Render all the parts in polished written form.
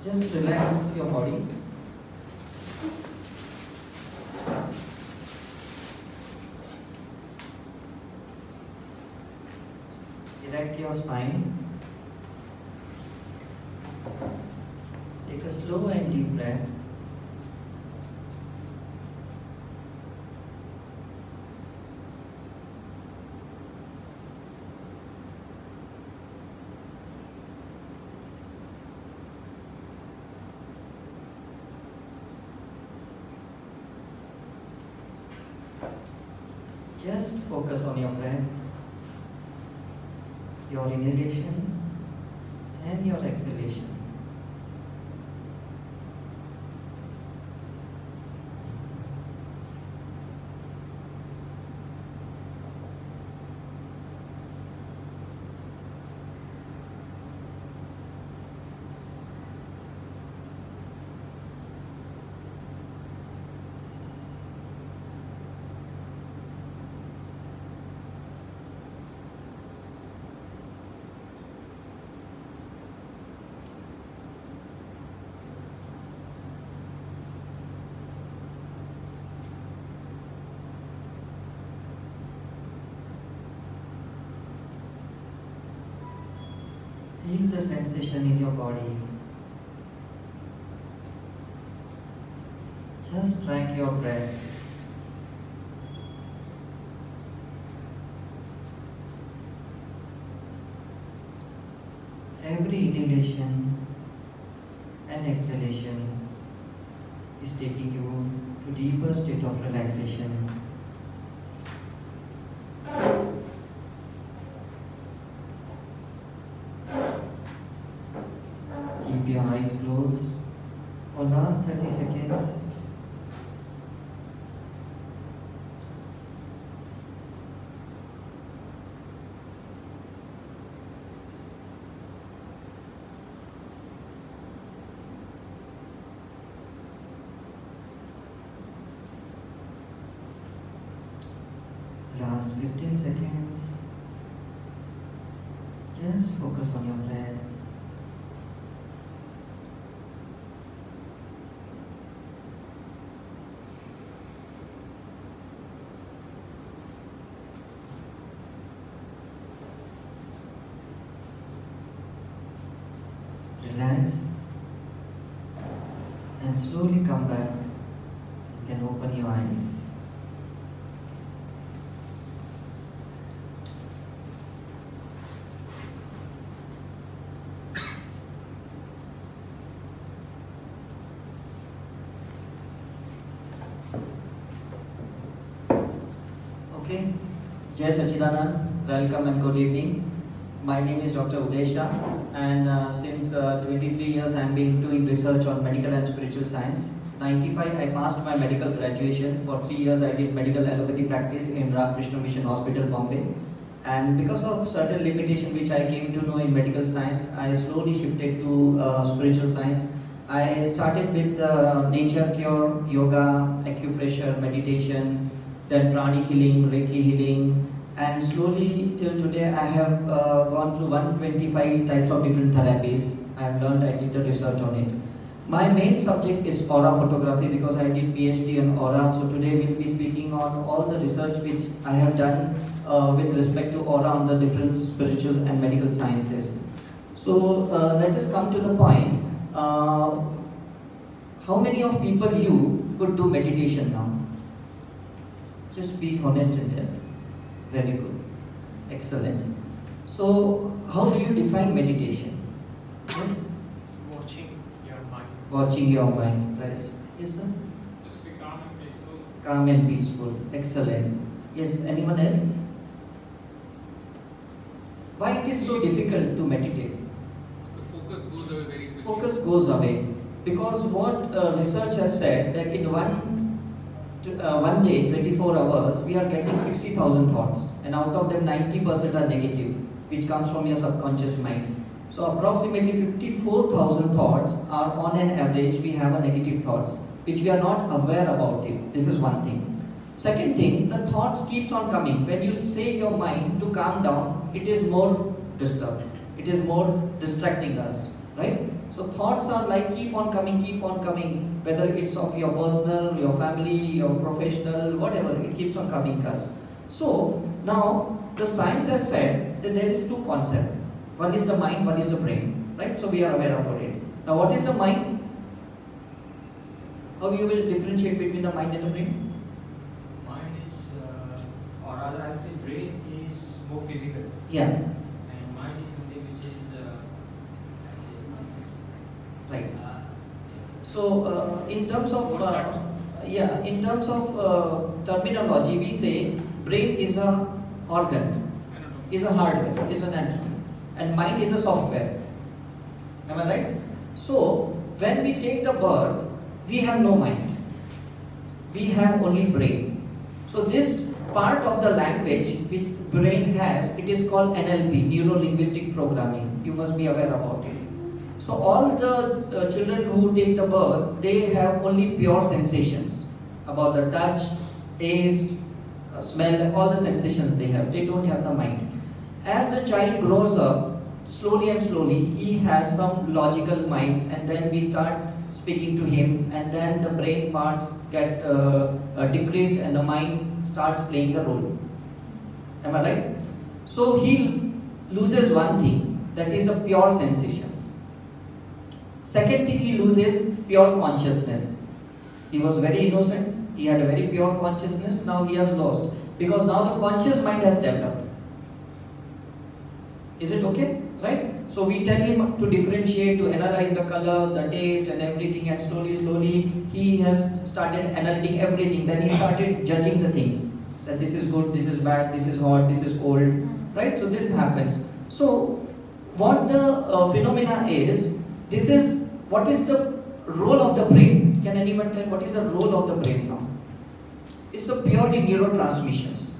Just relax your body. Erect your spine. Take a slow and deep breath. Just focus on your breath, your inhalation and your exhalation. Feel the sensation in your body. Just track your breath. Every inhalation and exhalation is taking you to deeper state of relaxation. Keep your eyes closed for last 30 seconds. Last 15 seconds. Just focus on your breath. Relax and slowly come back. You can open your eyes. Okay, Jai Sachidanand, welcome and good evening. My name is Dr. Uday Shah, and since 23 years I am been doing research on medical and spiritual science. 95 I passed my medical graduation. For 3 years I did medical allopathy practice in Ramakrishna Mission Hospital, Bombay. And because of certain limitation which I came to know in medical science, I slowly shifted to spiritual science. I started with nature cure, yoga, acupressure, meditation, then pranic healing, Reiki healing, and slowly till today I have gone through 125 types of different therapies. I have learned, I did the research on it. My main subject is aura photography because I did PhD on aura. So today we'll be speaking on all the research which I have done with respect to aura on the different spiritual and medical sciences. So let us come to the point. How many of people you could do meditation now? Just be honest and tell. Very good. Excellent. So, how do you define meditation? Yes? It's watching your mind. Watching your mind. Right. Yes, sir? Just be calm and peaceful. Calm and peaceful. Excellent. Yes, anyone else? Why it is so difficult to meditate? The focus goes away very quickly. Focus goes away. Because what research has said that in one day, 24 hours, we are getting 60,000 thoughts, and out of them 90% are negative, which comes from your subconscious mind. So approximately 54,000 thoughts are on an average, we have a negative thoughts, which we are not aware about it. This is one thing. Second thing, the thoughts keeps on coming. When you say your mind to calm down, it is more disturbed. It is more distracting us, right? So thoughts are like keep on coming, whether it's of your personal, your family, your professional, whatever, it keeps on coming us. So now the science has said that there is two concepts. One is the mind, one is the brain, right? So we are aware about it. Now what is the mind? How you will differentiate between the mind and the brain? Mind is, or rather I'll say brain is more physical. Yeah. And mind is something which is, I say, it's Right. yeah. So in terms of More subtle. in terms of terminology, we say brain is a organ, is a hardware, is an anatomy, and mind is a software. Am I right? So when we take the birth, we have no mind. We have only brain. So this part of the language which brain has, it is called NLP, Neuro Linguistic Programming. You must be aware about it. So all the children who take the birth, they have only pure sensations about the touch, taste, smell, all the sensations they have. They don't have the mind. As the child grows up, slowly and slowly, he has some logical mind, and then we start speaking to him, and then the brain parts get decreased and the mind starts playing the role. Am I right? So he loses one thing, that is a pure sensations. Second thing, he loses pure consciousness. He was very innocent, he had a very pure consciousness, now he has lost, because now the conscious mind has developed. Is it okay? Right? So we tell him to differentiate, to analyze the color, the taste and everything, and slowly he has started analyzing everything. Then he started judging the things, that this is good, this is bad, this is hot, this is cold, right? So this happens. So what the phenomena is, this is, what is the role of the brain? Can anyone tell what is the role of the brain now? It's a purely neurotransmissions.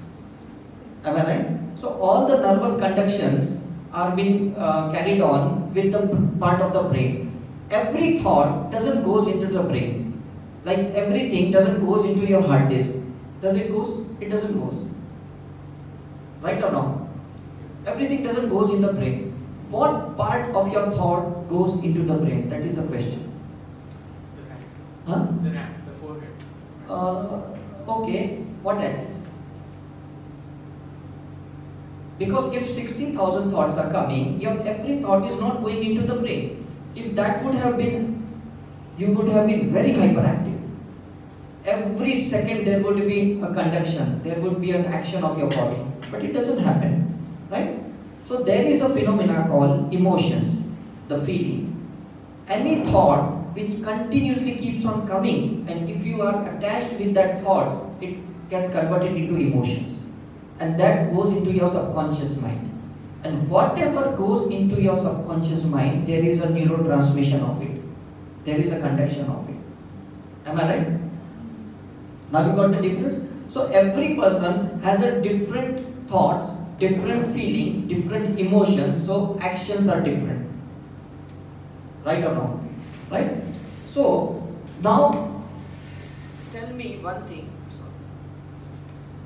Am I right? So all the nervous conductions are being carried on with the part of the brain. Every thought doesn't goes into the brain. Like everything doesn't goes into your hard disk. Does it goes? It doesn't goes. Right or wrong? Everything doesn't goes in the brain. What part of your thought goes into the brain? That is the question. The RAM. Huh? The RAM, the forehead. Okay. What else? Because if 60,000 thoughts are coming, your every thought is not going into the brain. If that would have been, you would have been very hyperactive. Every second there would be a conduction, there would be an action of your body. But it doesn't happen, right? So there is a phenomena called emotions, the feeling. Any thought which continuously keeps on coming, and if you are attached with that thoughts, it gets converted into emotions. And that goes into your subconscious mind. And whatever goes into your subconscious mind, there is a neurotransmission of it. There is a conduction of it. Am I right? Now you got the difference? So every person has a different thoughts, different feelings, different emotions, so actions are different. Right or wrong? Right? So now tell me one thing.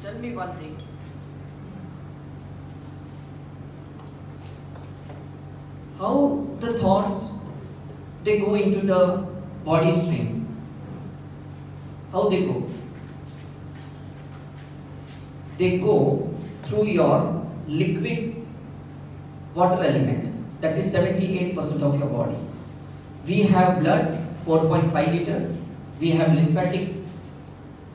Tell me one thing. How the thoughts, they go into the body stream. How they go? They go through your liquid water element, that is 78% of your body. We have blood, 4.5 liters. We have lymphatic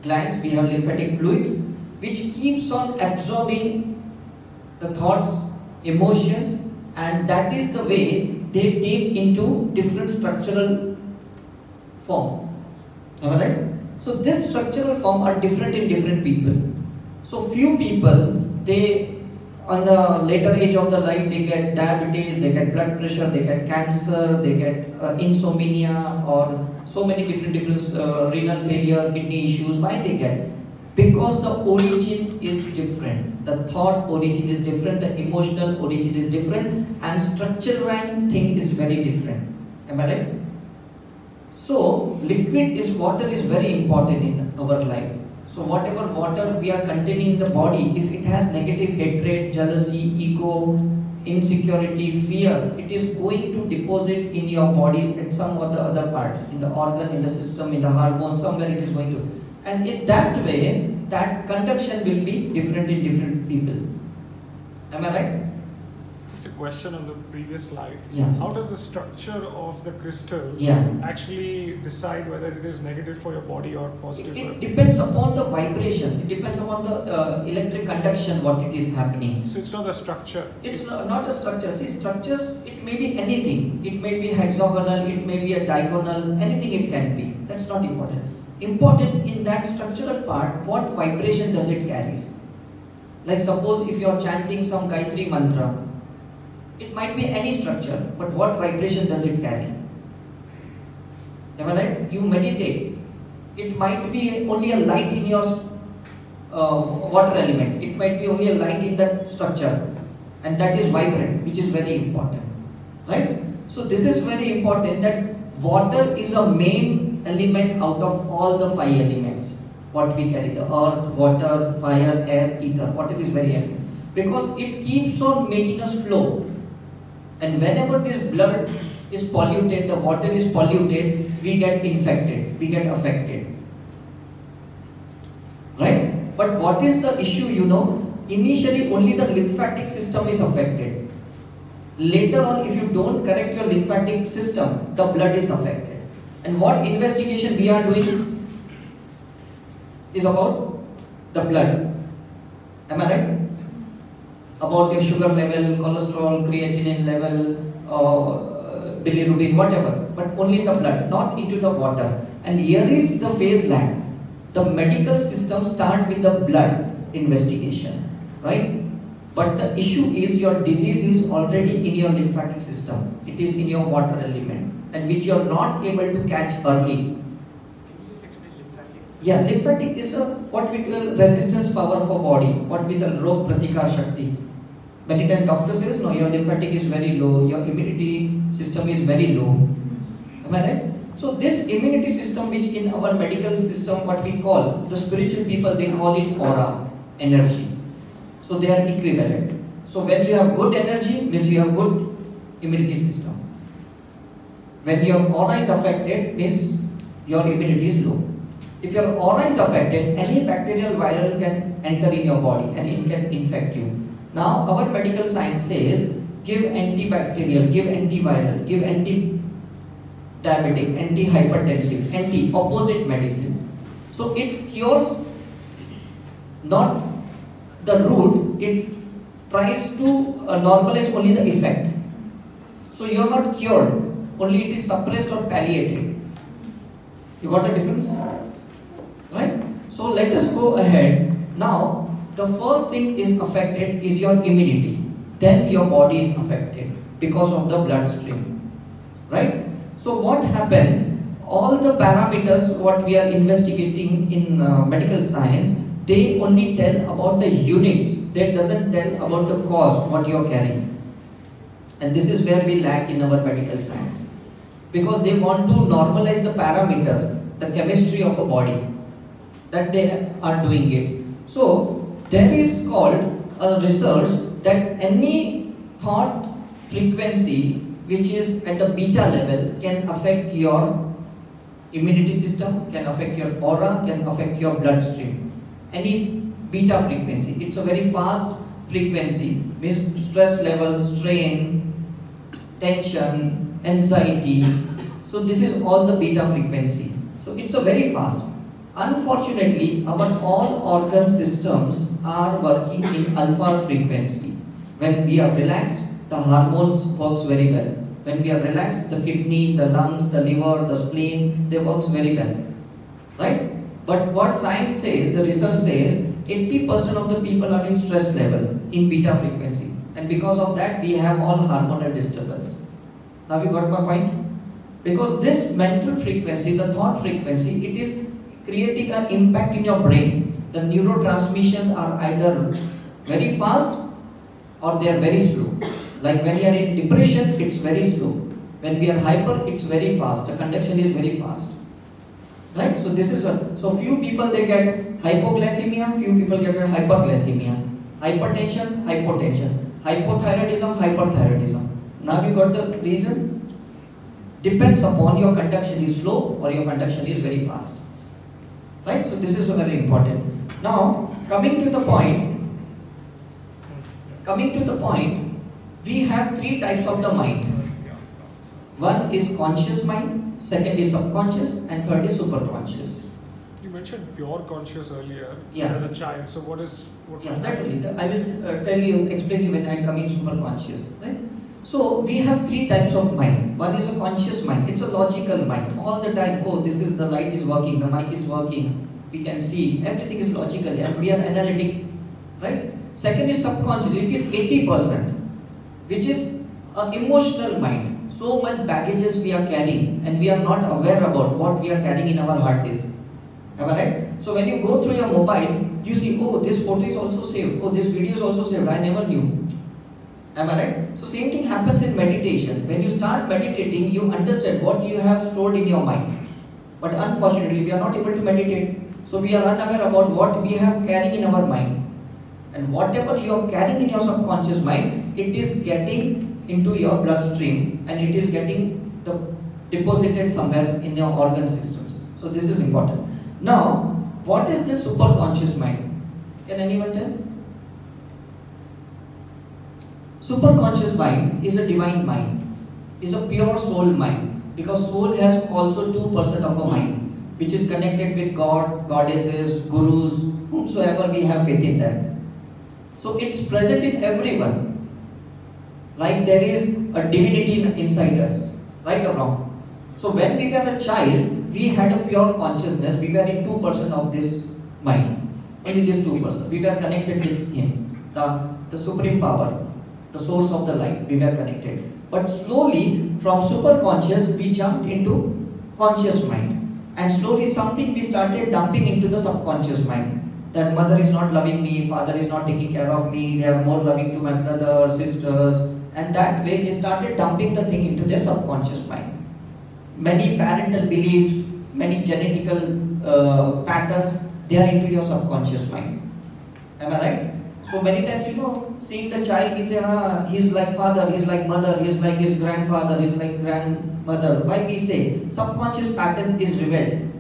glands, we have lymphatic fluids, which keeps on absorbing the thoughts, emotions, and that is the way they take into different structural form. Am I right? So this structural form are different in different people. So few people, they on the later age of the life, they get diabetes, they get blood pressure, they get cancer, they get insomnia, or so many different renal failure, kidney issues. Why they get? Because the origin is different. The thought origin is different, the emotional origin is different, and structural thing is very different. Am I right? So liquid is water is very important in our life. So whatever water we are containing in the body, if it has negative hatred, jealousy, ego, insecurity, fear, it is going to deposit in your body at some or the other part, in the organ, in the system, in the hormone, somewhere it is going to. And in that way, that conduction will be different in different people. Am I right? Just a question on the previous slide. Yeah. How does the structure of the crystals actually decide whether it is negative for your body or positive? It depends upon the vibration. It depends upon the electric conduction, what it is happening. So it's not the structure. It's not a structure. See, structures, it may be anything. It may be hexagonal, it may be a diagonal, anything it can be. That's not important. Important in that structural part, what vibration does it carry? Like suppose if you are chanting some Gayatri mantra, it might be any structure, but what vibration does it carry? Am I right? You meditate. It might be only a light in your water element. It might be only a light in that structure, and that is vibrant, which is very important. Right? So this is very important, that water is a main element out of all the 5 elements. What we carry, the earth, water, fire, air, ether, what it is very important. Because it keeps on making us flow. And whenever this blood is polluted, the water is polluted, we get infected, we get affected. Right? But what is the issue, you know? Initially only the lymphatic system is affected. Later on, if you don't correct your lymphatic system, the blood is affected. And what investigation we are doing is about the blood. Am I right? About your sugar level, cholesterol, creatinine level, bilirubin, whatever. But only the blood, not into the water. And here is the phase lag. The medical system start with the blood investigation, right? But the issue is your disease is already in your lymphatic system. It is in your water element, and which you are not able to catch early. Can you just explain lymphatic system? Yeah, lymphatic is what we call resistance power for body. What we say rog pratikar shakti. Many times doctor says, no, your lymphatic is very low, your immunity system is very low. Am I right? So this immunity system, which in our medical system, what we call, the spiritual people, they call it aura, energy. So they are equivalent. So when you have good energy, means you have good immunity system. When your aura is affected, means your immunity is low. If your aura is affected, any bacterial viral can enter in your body and it can infect you. Now our medical science says, give antibacterial, give antiviral, give anti-diabetic, anti-hypertensive, anti-opposite medicine. So it cures not the root, it tries to normalize only the effect. So you are not cured, only it is suppressed or palliated. You got the difference? Right? So let us go ahead. Now, the first thing is affected is your immunity. Then your body is affected because of the bloodstream. Right? So what happens? All the parameters what we are investigating in medical science, they only tell about the units. That doesn't tell about the cause, what you are carrying. And this is where we lack in our medical science. Because they want to normalize the parameters, the chemistry of a body. That they are doing it. So, there is called a research that any thought frequency which is at a beta level can affect your immunity system, can affect your aura, can affect your bloodstream. Any beta frequency, it's a very fast frequency, means stress level, strain, tension, anxiety. So this is all the beta frequency. So it's a very fast. Unfortunately, our all organ systems are working in alpha frequency. When we are relaxed, the hormones works very well. When we are relaxed, the kidney, the lungs, the liver, the spleen, they works very well. Right? But what science says, the research says, 80% of the people are in stress level, in beta frequency. And because of that, we have all hormonal disturbance. Now you got my point? Because this mental frequency, the thought frequency, it is creating an impact in your brain. The neurotransmissions are either very fast or they are very slow. Like when you are in depression, it's very slow. When we are hyper, it's very fast. The conduction is very fast. Right? So this is so few people they get hypoglycemia, few people get hyperglycemia. Hypertension, hypotension. hypothyroidism, hyperthyroidism. Now you got the reason? Depends upon your conduction is slow or your conduction is very fast. Right? So this is very important. Now, coming to the point, we have three types of the mind. One is conscious mind, second is subconscious, and third is superconscious. You mentioned pure conscious earlier Yeah. as a child. So what is what? Yeah, that will. I will explain you when I come in superconscious. Right? So we have three types of mind. One is a conscious mind. It's a logical mind. All the time, oh, this is the light is working, the mic is working. We can see everything is logical, and we are analytic. Right? Second is subconscious. It is 80%, which is an emotional mind. So much baggages we are carrying, and we are not aware about what we are carrying in our hard disk. Am I right? So when you go through your mobile, you see, oh, this photo is also saved. Oh, this video is also saved. I never knew. Am I right? So same thing happens in meditation. When you start meditating, you understand what you have stored in your mind. But unfortunately, we are not able to meditate. So we are unaware about what we have carrying in our mind. And whatever you are carrying in your subconscious mind, it is getting into your bloodstream and it is getting deposited somewhere in your organ systems. So this is important. Now, what is this superconscious mind? Can anyone tell? Superconscious mind is a divine mind, is a pure soul mind, because soul has also 2% of a mind, which is connected with God, goddesses, gurus, whomsoever we have faith in them. So it's present in everyone. Like there is a divinity inside us, right or wrong? So when we were a child, we had a pure consciousness. We were in 2% of this mind, only this 2%. We were connected with Him, the supreme power, the source of the light. We were connected. But slowly, from superconscious, we jumped into conscious mind, and slowly something we started dumping into the subconscious mind. That mother is not loving me, father is not taking care of me, they are more loving to my brothers, sisters, and that way they started dumping the thing into their subconscious mind. Many parental beliefs, many genetical patterns, they are into your subconscious mind. Am I right? So many times, seeing the child, we say, he's like father, he's like mother, he's like his grandfather, he's like grandmother. Why we say? Subconscious pattern is revealed.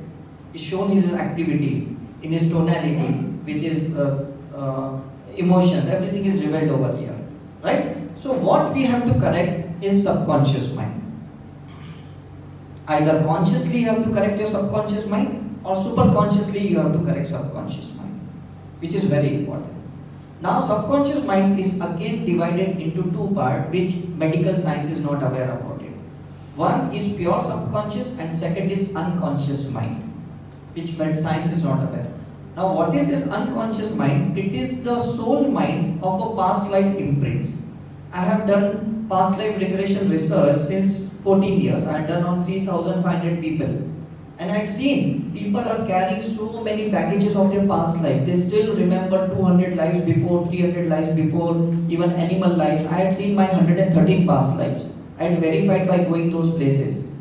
It's shown his activity, in his tonality, with his emotions. Everything is revealed over here. Right? So what we have to correct is subconscious mind. Either consciously you have to correct your subconscious mind, or superconsciously you have to correct subconscious mind, which is very important. Now subconscious mind is again divided into two parts, which medical science is not aware about it. One is pure subconscious and second is unconscious mind, which science is not aware. Now what is this unconscious mind? It is the soul mind of a past life imprints. I have done past life regression research since 14 years. I have done on 3,500 people. And I had seen people are carrying so many baggages of their past life. They still remember 200 lives before, 300 lives before, even animal lives. I had seen my 113 past lives. I had verified by going those places.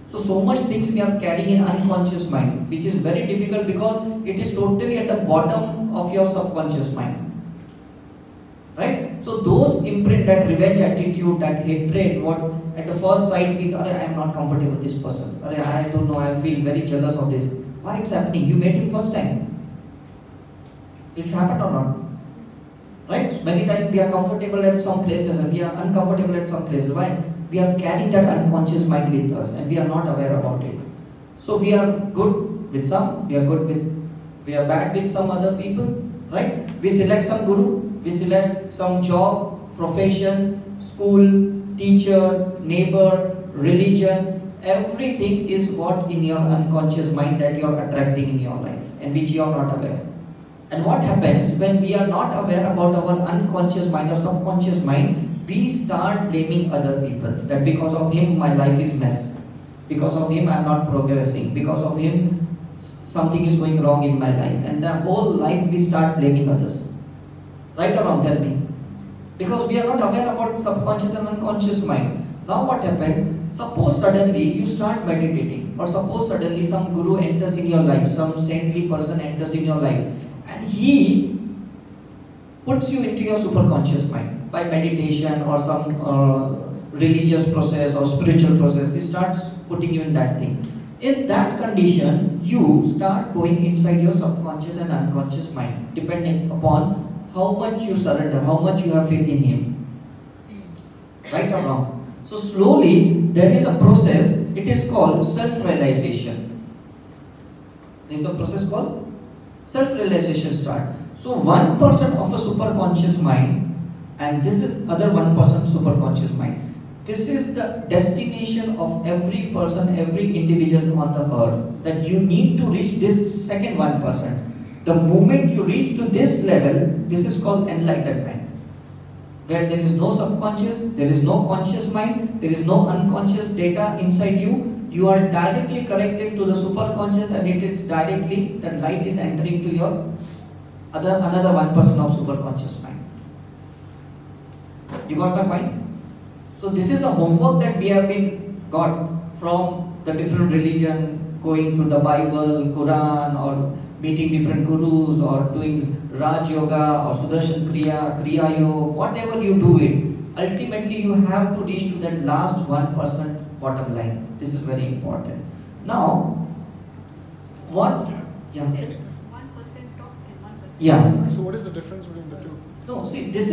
So much things we are carrying in unconscious mind, which is very difficult because it is totally at the bottom of your subconscious mind. Right? So those imprint, that revenge attitude, that hatred, what at the first sight we, I am not comfortable with this person. I don't know, I feel very jealous of this. Why it's happening? You met him first time. It happened or not? Right? Many times we are comfortable at some places and we are uncomfortable at some places. Why? We are carrying that unconscious mind with us and we are not aware about it. So we are good with some, we are bad with some other people, right? We select some guru, we select some job, profession, school, teacher, neighbor, religion. Everything is what in your unconscious mind that you are attracting in your life and which you are not aware. And what happens when we are not aware about our unconscious mind or subconscious mind? We start blaming other people, that because of him my life is mess, because of him I am not progressing, because of him something is going wrong in my life, and the whole life we start blaming others. Right or wrong? Tell me. Because we are not aware about subconscious and unconscious mind. Now what happens? Suppose suddenly you start meditating, or suppose suddenly some guru enters in your life, some saintly person enters in your life, and he puts you into your superconscious mind. by meditation or some religious process or spiritual process, it starts putting you in that thing. In that condition, you start going inside your subconscious and unconscious mind, depending upon how much you surrender, how much you have faith in Him. Right or wrong? So slowly, there is a process, it is called self-realization. There is a process called self-realization start. So 1% of a superconscious mind, and this is other 1% superconscious mind. This is the destination of every person, every individual on the earth, that you need to reach this second 1%. The moment you reach to this level, this is called enlightenment, where there is no subconscious, there is no conscious mind, there is no unconscious data inside you. You are directly connected to the superconscious, and it is directly, that light is entering to your another 1% of superconscious mind. You got my point? So this is the homework that we have been got from the different religion, going through the Bible, Quran, or meeting different gurus, or doing Raj Yoga or Sudarshan Kriya, Kriya Yoga, whatever you do it, ultimately you have to reach to that last 1% bottom line. This is very important. Now, what? Yeah. 1% top and 1%. Yeah. So what is the difference between the two? No, see, this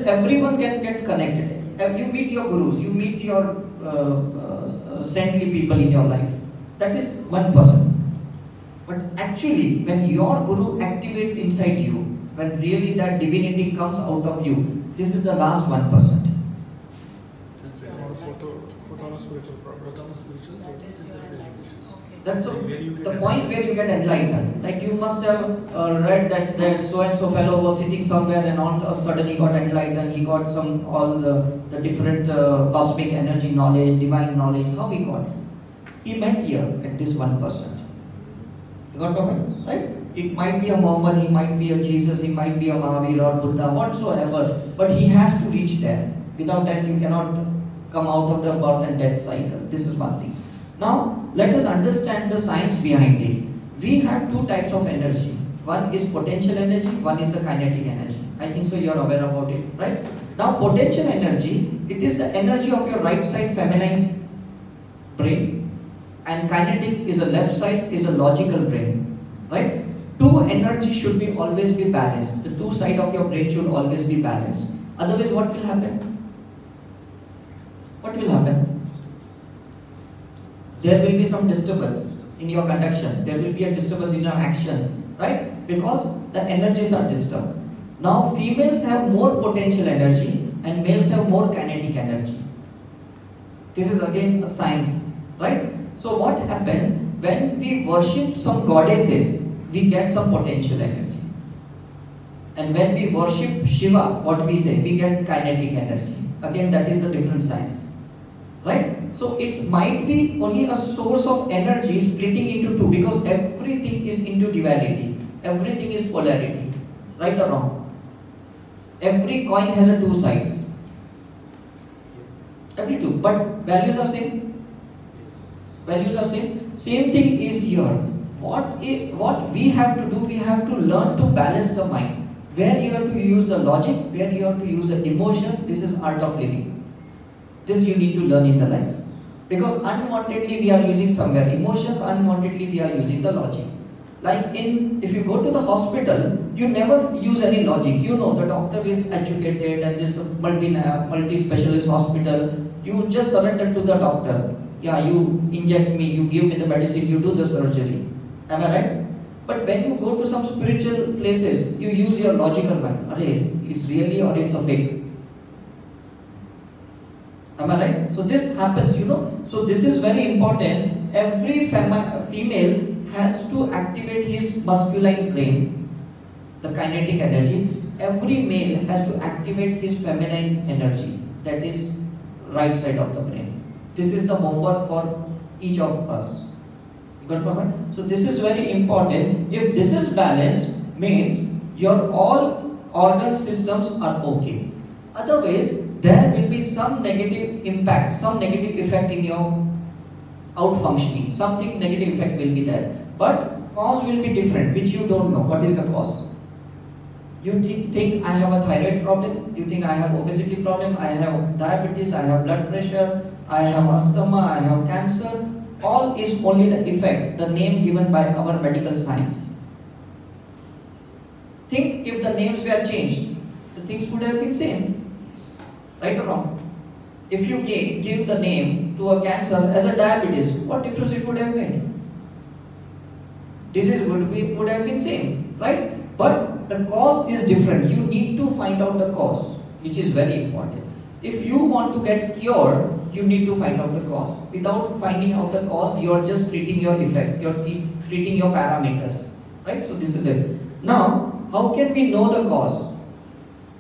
everyone can get connected. You meet your gurus, you meet your saintly people in your life. That is 1%. But actually, when your guru activates inside you, when really that divinity comes out of you, this is the last 1%. That's the point where you get enlightened. Like you must have read that so and so fellow was sitting somewhere, and all of a sudden he got enlightened. He got all the different cosmic energy knowledge, divine knowledge. How he got? He met here at this 1%. You got my point, right? It might be a Muhammad, he might be a Jesus, he might be a Mahavir or Buddha, whatsoever. But he has to reach there. Without that, you cannot come out of the birth and death cycle. This is one thing. Now, let us understand the science behind it. We have two types of energy. One is potential energy, one is the kinetic energy. I think so you are aware about it, right? Now, potential energy, it is the energy of your right side feminine brain, and kinetic is a left side, is a logical brain, right? Two energy should be always be balanced. The two sides of your brain should always be balanced. Otherwise, what will happen? What will happen? There will be some disturbance in your conduction. There will be a disturbance in your action, right? Because the energies are disturbed. Now, females have more potential energy and males have more kinetic energy. This is again a science, right? So what happens when we worship some goddesses, we get some potential energy. And when we worship Shiva, what we say, we get kinetic energy. Again, that is a different science, right? So it might be only a source of energy splitting into two, because everything is into duality. Everything is polarity, right or wrong? Every coin has a two sides. Every two, but values are same. Values are same. Same thing is here. What we have to do, we have to learn to balance the mind. Where you have to use the logic, where you have to use the emotion, this is art of living. This you need to learn in the life. Because unwantedly we are using somewhere emotions, unwantedly we are using the logic. Like if you go to the hospital, you never use any logic. You know the doctor is educated and this multi-specialist hospital. You just surrender to the doctor. Yeah, you inject me, you give me the medicine, you do the surgery. Am I right? But when you go to some spiritual places, you use your logical mind. Array, it's really or it's a fake. Am I right? So this happens, So this is very important. Every female has to activate his masculine brain, the kinetic energy. Every male has to activate his feminine energy, that is right side of the brain. This is the homework for each of us. You got my point? So this is very important. If this is balanced, means your all organ systems are okay. Otherwise, there will be some negative impact, some negative effect in your out functioning. Something negative effect will be there. But cause will be different, which you don't know. What is the cause? You think I have a thyroid problem, you think I have obesity problem, I have diabetes, I have blood pressure, I have asthma, I have cancer. All is only the effect, the name given by our medical science. Think if the names were changed, the things would have been same. Right or wrong? If you give the name to a cancer as a diabetes, what difference it would have made? Disease would have been same, right? But the cause is different. You need to find out the cause, which is very important. If you want to get cured, you need to find out the cause. Without finding out the cause, you are just treating your effect. You are treating your parameters, right? So this is it. Now, how can we know the cause?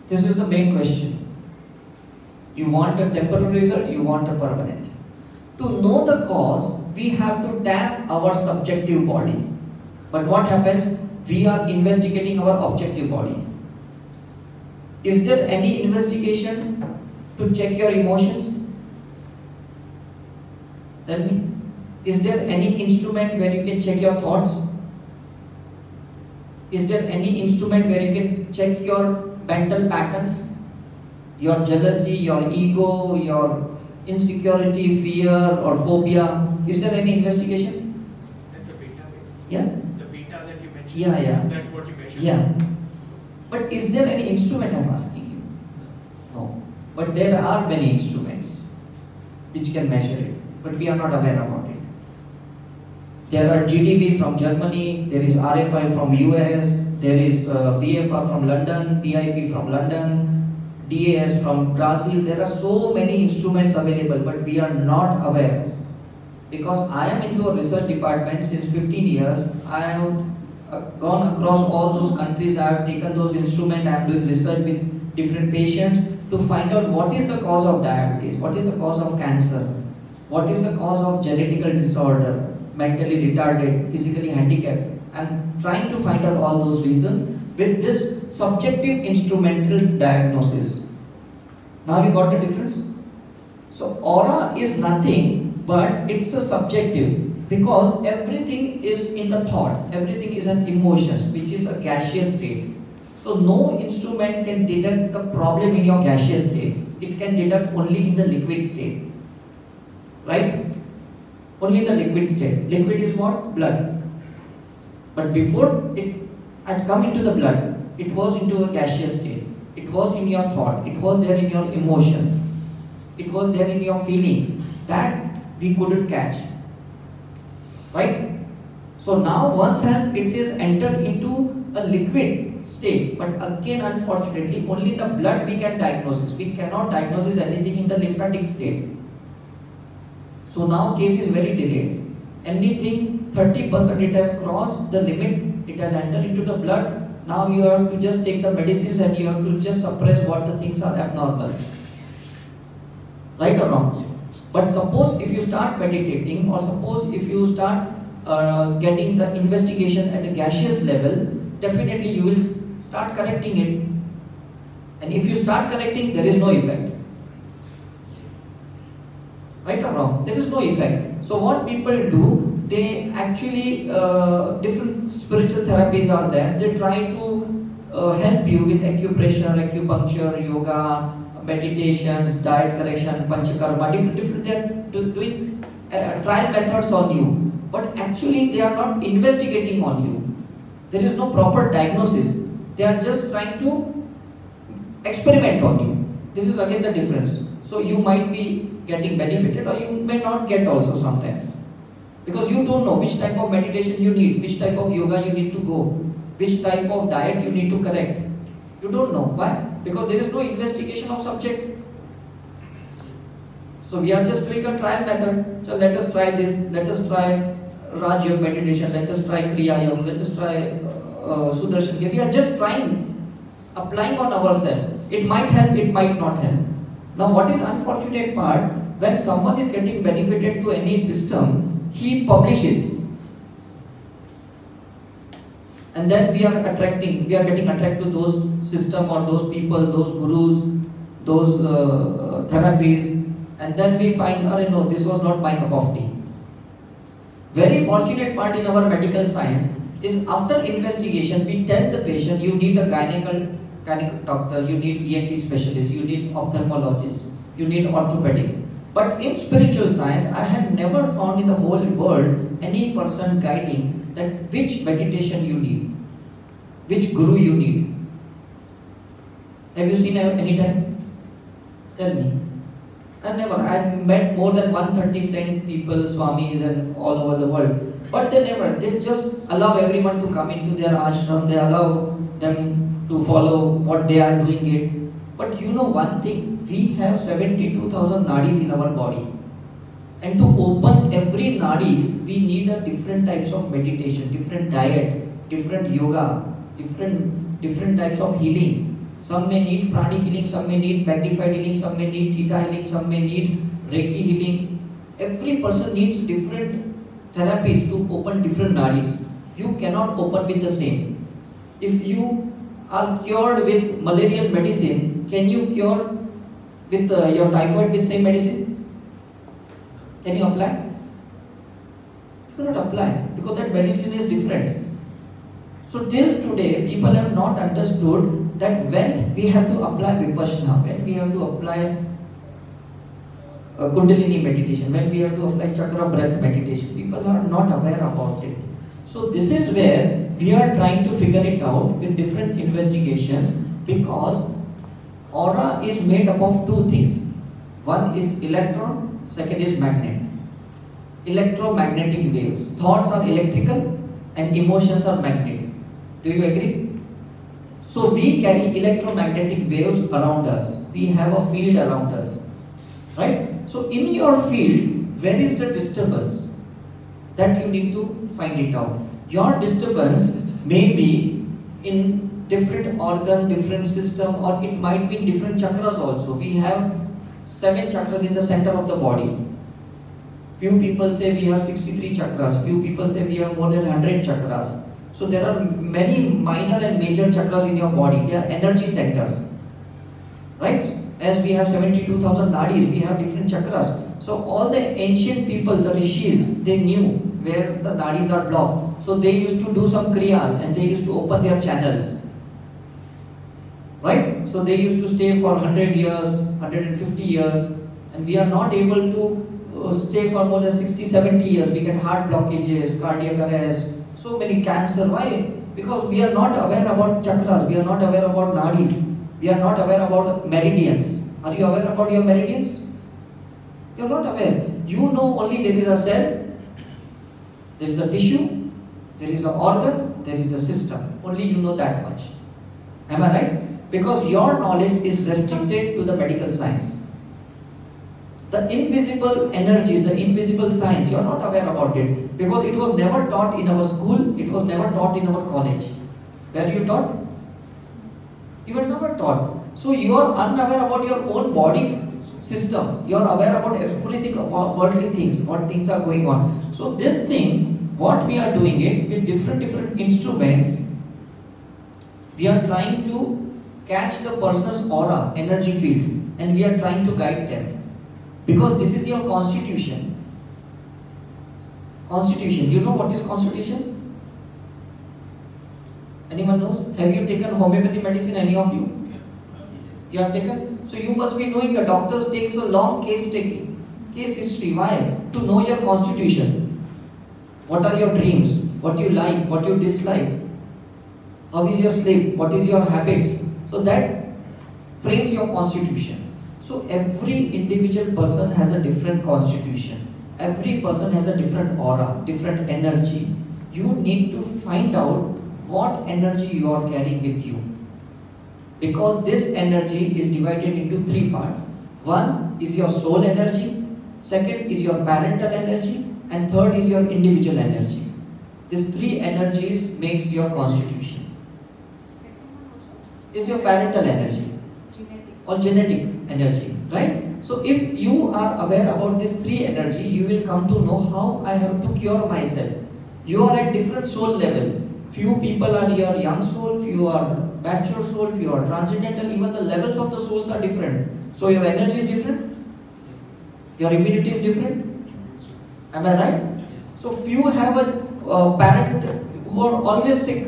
This is the main question. You want a temporary result, you want a permanent. To know the cause, we have to tap our subjective body. But what happens? We are investigating our objective body. Is there any investigation to check your emotions? Tell me. Is there any instrument where you can check your thoughts? Is there any instrument where you can check your mental patterns? Your jealousy, your ego, your insecurity, fear or phobia. Is there any investigation? Is that the beta? Yeah? The beta that you mentioned? Yeah. Is that what you mentioned? Yeah. But is there any instrument, I'm asking you? No. But there are many instruments which can measure it. But we are not aware about it. There are GDB from Germany, there is RFI from US, there is BFR from London, PIP from London, DAS from Brazil. There are so many instruments available, but we are not aware. Because I am into a research department since 15 years, I have gone across all those countries, I have taken those instruments, I am doing research with different patients to find out what is the cause of diabetes, what is the cause of cancer, what is the cause of genetical disorder, mentally retarded, physically handicapped. I am trying to find out all those reasons with this subjective instrumental diagnosis. Now you got the difference? So aura is nothing but it's a subjective, because everything is in the thoughts, everything is an emotions, which is a gaseous state. So no instrument can detect the problem in your gaseous state. It can detect only in the liquid state. Right? Only the liquid state. Liquid is what? Blood. But before it had come into the blood, it was into a gaseous state. It was in your thought. It was there in your emotions. It was there in your feelings. That we couldn't catch. Right? So now once it is entered into a liquid state, but again unfortunately only the blood we can diagnose. We cannot diagnose anything in the lymphatic state. So now case is very delayed. Anything 30% it has crossed the limit, it has entered into the blood. Now you have to just take the medicines and you have to just suppress what the things are abnormal. Right or wrong? But suppose if you start meditating, or suppose if you start getting the investigation at a gaseous level, definitely you will start correcting it. And if you start correcting, there is no effect. Right or wrong? There is no effect. So what people do, they actually, different spiritual therapies are there. They try to help you with acupressure, acupuncture, yoga, meditations, diet correction, panchakarma, different they are doing trial methods on you. But actually they are not investigating on you. There is no proper diagnosis. They are just trying to experiment on you. This is again the difference. So you might be getting benefited, or you may not get also sometimes. Because you don't know which type of meditation you need, which type of yoga you need to go, which type of diet you need to correct. You don't know. Why? Because there is no investigation of subject. So we are just doing a trial method. So let us try this, let us try Raj Yoga meditation, let us try Kriya Yoga, let us try Sudarshan Yoga. We are just trying, applying on ourselves. It might help, it might not help. Now what is unfortunate part, when someone is getting benefited to any system, he publishes. And then we are getting attracted to those system or those people, those gurus, those therapies, and then we find, oh no, this was not my cup of tea. Very fortunate part in our medical science, is after investigation, we tell the patient you need a gynecological doctor, you need ENT specialist, you need ophthalmologist, you need orthopedic. But in spiritual science, I have never found in the whole world any person guiding that which meditation you need, which guru you need. Have you seen any time? Tell me. I've never. I've met more than 130 saint people, swamis, and all over the world. But they never. They just allow everyone to come into their ashram. They allow them to follow what they are doing it. But you know one thing, we have 72,000 nadis in our body. And to open every nadis, we need a different types of meditation, different diet, different yoga, different types of healing. Some may need pranic healing, some may need magnified healing, some may need theta healing, some may need Reiki healing. Every person needs different therapies to open different nadis. You cannot open with the same. If you are cured with malarial medicine, can you cure with your typhoid with same medicine? Can you apply? You cannot apply because that medicine is different. So till today, people have not understood that when we have to apply Vipassana, when we have to apply Kundalini meditation, when we have to apply Chakra breath meditation, people are not aware about it. So this is where we are trying to figure it out with different investigations, because aura is made up of two things. One is electron, second is magnet. Electromagnetic waves. Thoughts are electrical and emotions are magnetic. Do you agree? So we carry electromagnetic waves around us. We have a field around us. Right? So in your field, where is the disturbance? That you need to find it out. Your disturbance may be in different organ, different system, or it might be in different chakras also. We have 7 chakras in the center of the body. Few people say we have 63 chakras. Few people say we have more than 100 chakras. So there are many minor and major chakras in your body. They are energy centers. Right? As we have 72,000 nadis, we have different chakras. So all the ancient people, the rishis, they knew where the nadis are blocked. So they used to do some kriyas and they used to open their channels. Right? So they used to stay for 100 years, 150 years, and we are not able to stay for more than 60, 70 years. We get heart blockages, cardiac arrest, so many cancer. Why? Because we are not aware about chakras, we are not aware about nadis, we are not aware about meridians. Are you aware about your meridians? You are not aware. You know only there is a cell, there is a tissue, there is an organ, there is a system. Only you know that much. Am I right? Because your knowledge is restricted to the medical science. The invisible energies, the invisible science, you are not aware about it. Because it was never taught in our school, it was never taught in our college. Where you taught? You were never taught. So you are unaware about your own body system. You are aware about everything, worldly things, what things are going on. So this thing, what we are doing it with different instruments, we are trying to catch the person's aura, energy field, and we are trying to guide them. Because this is your constitution. Constitution. You know what is constitution? Anyone knows? Have you taken homeopathy medicine, any of you? You have taken? So you must be knowing the doctors takes a long case history. Why? To know your constitution. What are your dreams? What you like? What you dislike? How is your sleep? What is your habits? So that frames your constitution. So every individual person has a different constitution. Every person has a different aura, different energy. You need to find out what energy you are carrying with you. Because this energy is divided into 3 parts. One is your soul energy, second is your parental energy, and third is your individual energy. These 3 energies makes your constitution. Is your parental energy or genetic energy, right? So if you are aware about these 3 energy, you will come to know how I have to cure myself. You are at different soul level. Few people are your young soul, few are mature soul, few are transcendental. Even the levels of the souls are different. So your energy is different, your immunity is different. Am I right? So few have a parent who are always sick.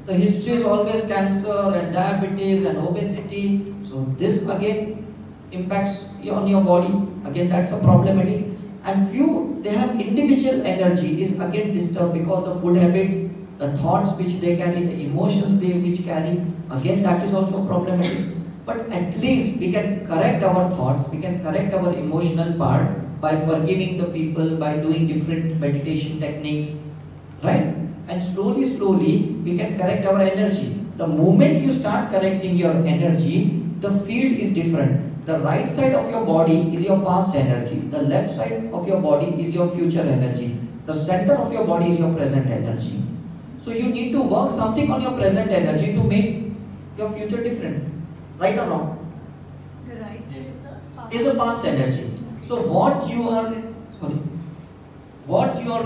The history is always cancer and diabetes and obesity. So this again impacts on your body. Again, that's a problematic. And few, they have individual energy is again disturbed because of food habits, the thoughts which they carry, the emotions they which carry. Again, that is also problematic. But at least we can correct our thoughts, we can correct our emotional part by forgiving the people, by doing different meditation techniques, right? And slowly, slowly, we can correct our energy. The moment you start correcting your energy, the field is different. The right side of your body is your past energy. The left side of your body is your future energy. The center of your body is your present energy. So you need to work something on your present energy to make your future different. Right or wrong? The right side is the past. Is a past energy. So what you are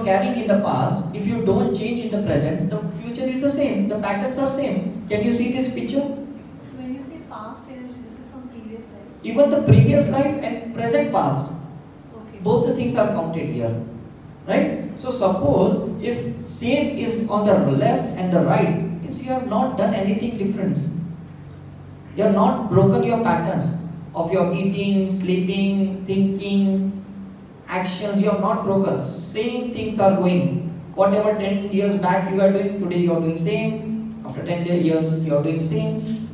carrying in the past, if you don't change in the present, the future is the same. The patterns are same. Can you see this picture? So when you say past energy, this is from previous life. Even the previous life and present past, Okay. both the things are counted here, right? So suppose if same is on the left and the right, means you have not done anything different. You have not broken your patterns of your eating, sleeping, thinking, actions. You have not broken. Same things are going. Whatever 10 years back you are doing, today you are doing same. After 10 years you are doing same.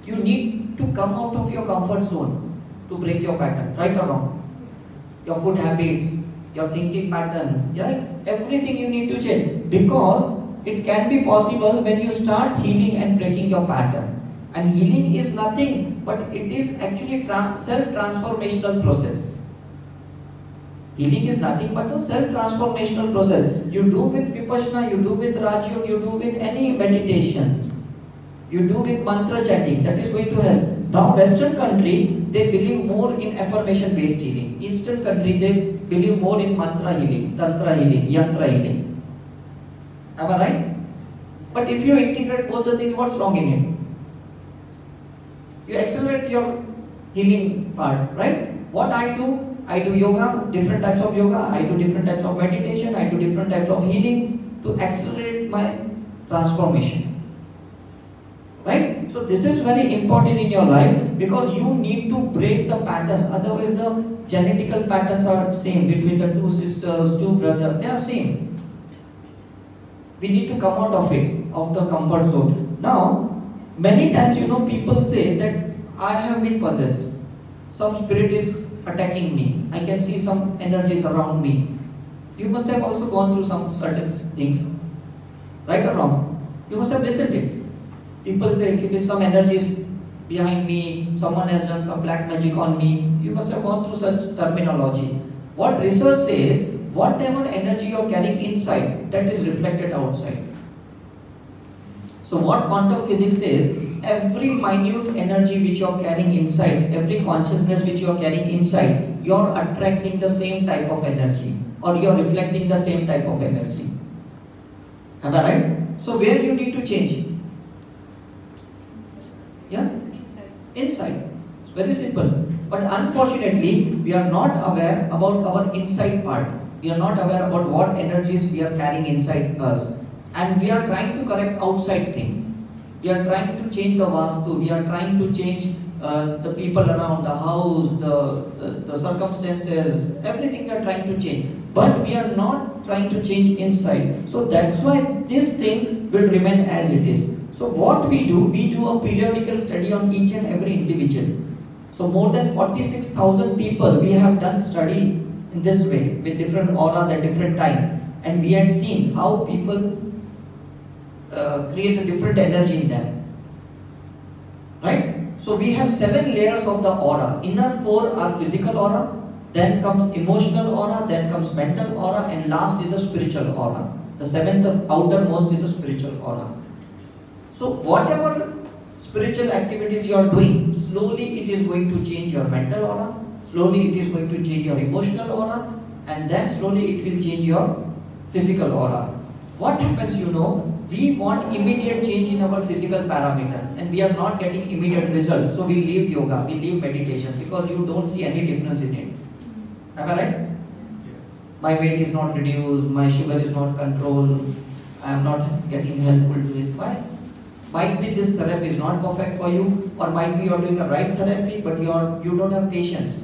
You need to come out of your comfort zone to break your pattern, right or wrong? Yes. Your food habits, your thinking pattern, right? Everything you need to change, because it can be possible when you start healing and breaking your pattern. And healing is nothing but it is actually self-transformational process. Healing is nothing but a self-transformational process. You do with Vipassana, you do with Rajyog, you do with any meditation. You do with mantra chanting, that is going to help. Now Western country, they believe more in affirmation based healing. Eastern country, they believe more in mantra healing, tantra healing, yantra healing. Am I right? But if you integrate both the things, what's wrong in it? You accelerate your healing part, right? What I do yoga, different types of yoga, I do different types of meditation, I do different types of healing to accelerate my transformation. Right? So this is very important in your life, because you need to break the patterns, otherwise the genetical patterns are same between the two sisters, two brothers, they are same. We need to come out of it, of the comfort zone. Now, many times people say that I have been possessed. Some spirit is attacking me. I can see some energies around me. You must have also gone through some certain things. Right or wrong? You must have listened it. People say, if some energies behind me, someone has done some black magic on me. You must have gone through such terminology. What research says, whatever energy you are carrying inside, that is reflected outside. So what quantum physics says, every minute energy which you are carrying inside, every consciousness which you are carrying inside, you are attracting the same type of energy, or you are reflecting the same type of energy. Am I right? So where you need to change? Yeah? Inside. It's very simple. But unfortunately, we are not aware about our inside part. We are not aware about what energies we are carrying inside us. And we are trying to correct outside things. We are trying to change the vastu. We are trying to change the people around, the house, the circumstances, everything we are trying to change. But we are not trying to change inside. So that's why these things will remain as it is. So what we do a periodical study on each and every individual. So more than 46,000 people we have done study in this way with different auras at different time, and we had seen how people create a different energy in them. Right? So we have 7 layers of the aura. Inner 4 are physical aura, then comes emotional aura, then comes mental aura, and last is a spiritual aura. The 7th outermost is a spiritual aura. So whatever spiritual activities you are doing, slowly it is going to change your mental aura, slowly it is going to change your emotional aura, and then slowly it will change your physical aura. What happens, we want immediate change in our physical parameter, and we are not getting immediate results. So we leave yoga, we leave meditation, because you don't see any difference in it. Am I right? My weight is not reduced, my sugar is not controlled, I am not getting helpful to it. Why? Might be this therapy is not perfect for you, or might be you are doing the right therapy, but you don't have patience.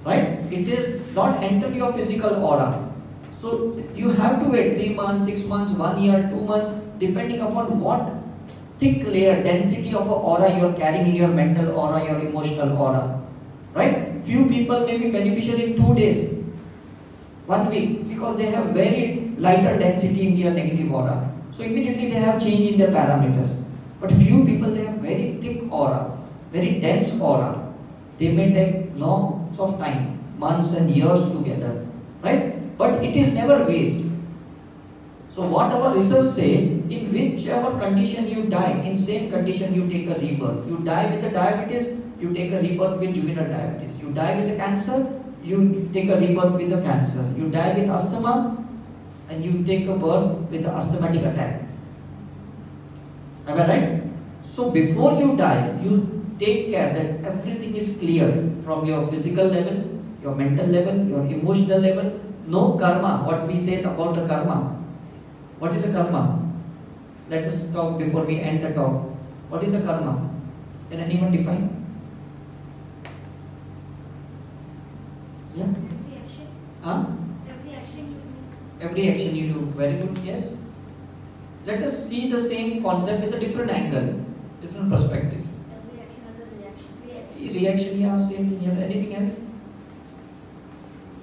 Right? It is not entering your physical aura. So you have to wait 3 months, 6 months, 1 year, 2 months, depending upon what thick layer, density of an aura you are carrying in your mental aura, your emotional aura. Right? Few people may be beneficial in 2 days, 1 week, because they have very lighter density in their negative aura. So immediately they have change in their parameters. But few people, they have very thick aura, very dense aura. They may take lots of time, months and years together, right? But it is never waste. So what our research say, in whichever condition you die, in same condition you take a rebirth. You die with the diabetes, you take a rebirth with juvenile diabetes. You die with the cancer, you take a rebirth with the cancer. You die with asthma, and you take a birth with the asthmatic attack. Am I right? So before you die, you take care that everything is clear from your physical level, your mental level, your emotional level. No karma, what we said about the karma. What is a karma? Let us talk before we end the talk. What is a karma? Can anyone define? Yeah? Every action. Huh? Every action you do. Every action you do. Very good, yes. Let us see the same concept with a different angle, different perspective. Every action has a reaction. Reaction, yeah, same thing, yes. Anything else?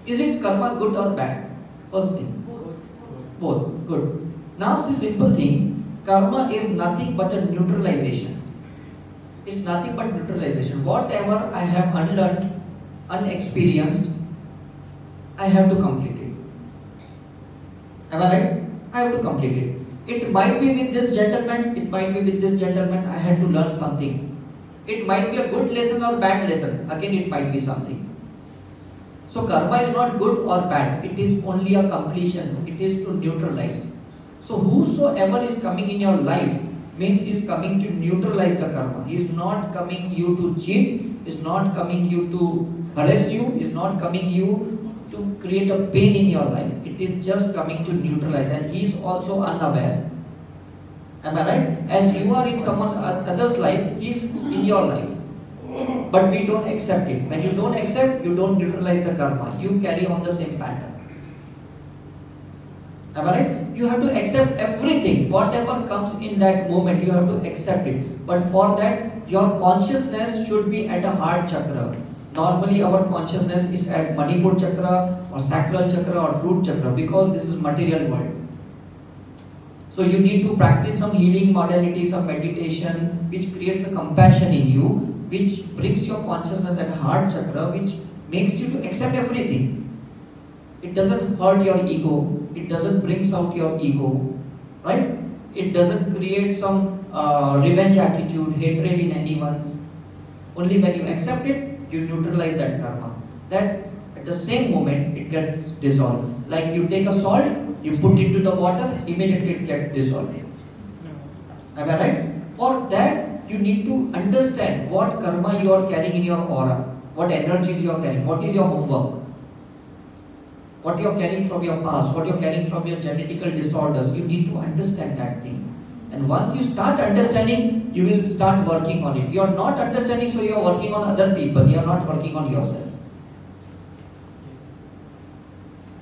Is it karma good or bad? First thing. Both. Good. Now see, simple thing. Karma is nothing but a neutralization. It's nothing but neutralization. Whatever I have unlearned, unexperienced, I have to complete it. Am I right? I have to complete it. It might be with this gentleman, it might be with this gentleman, I had to learn something. It might be a good lesson or bad lesson. Again, it might be something. So karma is not good or bad. It is only a completion. It is to neutralize. So whosoever is coming in your life means he is coming to neutralize the karma. He is not coming you to cheat. He is not coming you to harass you. He is not coming you to create a pain in your life. It is just coming to neutralize, and he is also unaware. Am I right? As you are in someone other's life, he is in your life. But we don't accept it. When you don't accept, you don't neutralize the karma. You carry on the same pattern. Am I right? You have to accept everything. Whatever comes in that moment, you have to accept it. But for that, your consciousness should be at a heart chakra. Normally, our consciousness is at Manipur chakra or sacral chakra or root chakra, because this is material world. So you need to practice some healing modalities of meditation, which creates a compassion in you, which brings your consciousness at heart chakra, which makes you to accept everything. It doesn't hurt your ego. It doesn't bring out your ego, right? It doesn't create some revenge attitude, hatred in anyone. Only when you accept it, you neutralize that karma. That at the same moment, it gets dissolved. Like you take a salt, you put it into the water, immediately it gets dissolved. Am I right? For that, you need to understand what karma you are carrying in your aura, what energies you are carrying, what is your homework, what you are carrying from your past, what you are carrying from your genetical disorders. You need to understand that thing. And once you start understanding, you will start working on it. You are not understanding, so you are working on other people. You are not working on yourself.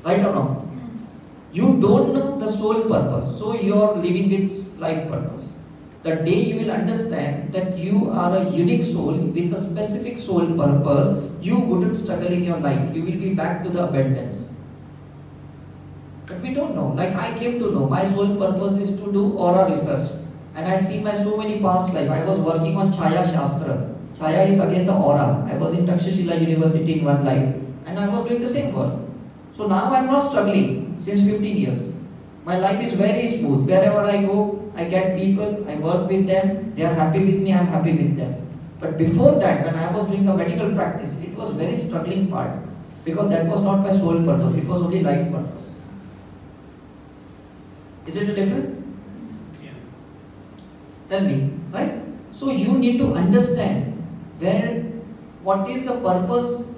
Right or wrong? You don't know the soul purpose, so you are living with life purpose. The day you will understand that you are a unique soul with a specific soul purpose, you wouldn't struggle in your life. You will be back to the abundance. But we don't know. Like I came to know, my sole purpose is to do aura research. And I had seen my so many past life. I was working on Chaya Shastra. Chaya is again the aura. I was in Takshashila University in one life. And I was doing the same work. So now I am not struggling since 15 years. My life is very smooth. Wherever I go, I get people, I work with them. They are happy with me, I am happy with them. But before that, when I was doing a medical practice, it was very struggling part. Because that was not my sole purpose. It was only life purpose. Is it different? Yeah. Tell me, right? So you need to understand what is the purpose.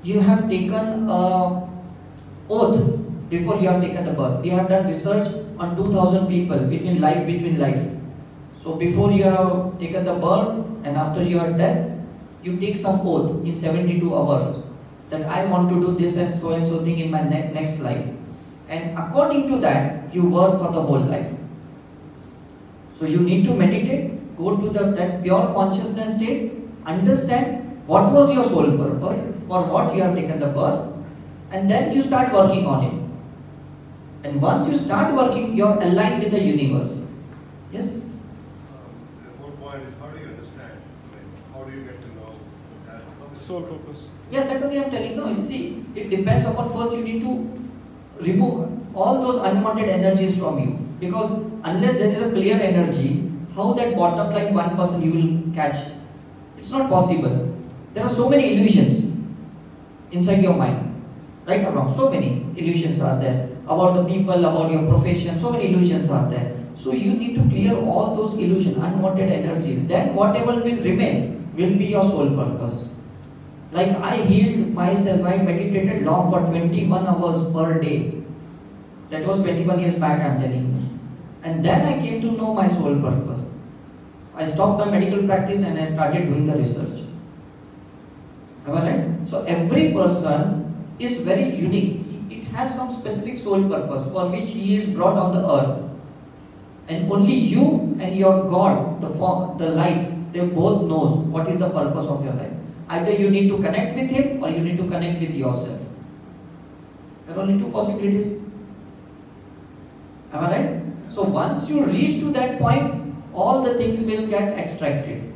You have taken an oath before you have taken the birth. We have done research on 2000 people between life. So before you have taken the birth and after your death, you take some oath in 72 hours that I want to do this and so thing in my next life. And according to that, you work for the whole life. So you need to meditate, go to that pure consciousness state, understand what was your soul purpose, for what you have taken the birth, and then you start working on it. And once you start working, you are aligned with the universe. Yes? The whole point is, how do you understand? Like, how do you get to know that? The soul purpose. Yeah, that only I am telling. No, you see, it depends upon, first you need to remove all those unwanted energies from you. Because unless there is a clear energy, how that bottom line 1% you will catch? It's not possible. There are so many illusions inside your mind. Right or wrong? So many illusions are there. About the people, about your profession, so many illusions are there. So you need to clear all those illusions, unwanted energies. Then whatever will remain will be your soul purpose. Like I healed myself, I meditated long for 21 hours per day. That was 21 years back, I am telling you. And then I came to know my soul purpose. I stopped my medical practice and I started doing the research. Am I right? So every person is very unique. It has some specific soul purpose for which he is brought on the earth. And only you and your God, the light, they both knows what is the purpose of your life. Either you need to connect with him or you need to connect with yourself. There are only two possibilities. Am I right? So once you reach to that point, all the things will get extracted.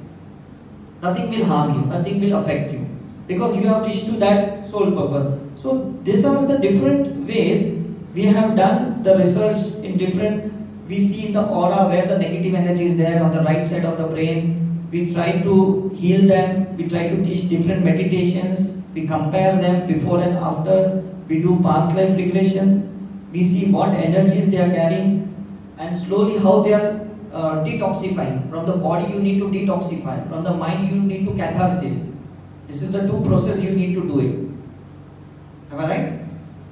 Nothing will harm you, nothing will affect you. Because you have reached to that soul purpose. So these are the different ways we have done the research in different, we see in the aura where the negative energy is there on the right side of the brain. We try to heal them, we try to teach different meditations, we compare them before and after, we do past life regression, we see what energies they are carrying and slowly how they are detoxifying. From the body you need to detoxify, from the mind you need to catharsis. This is the two process you need to do it. Am I right?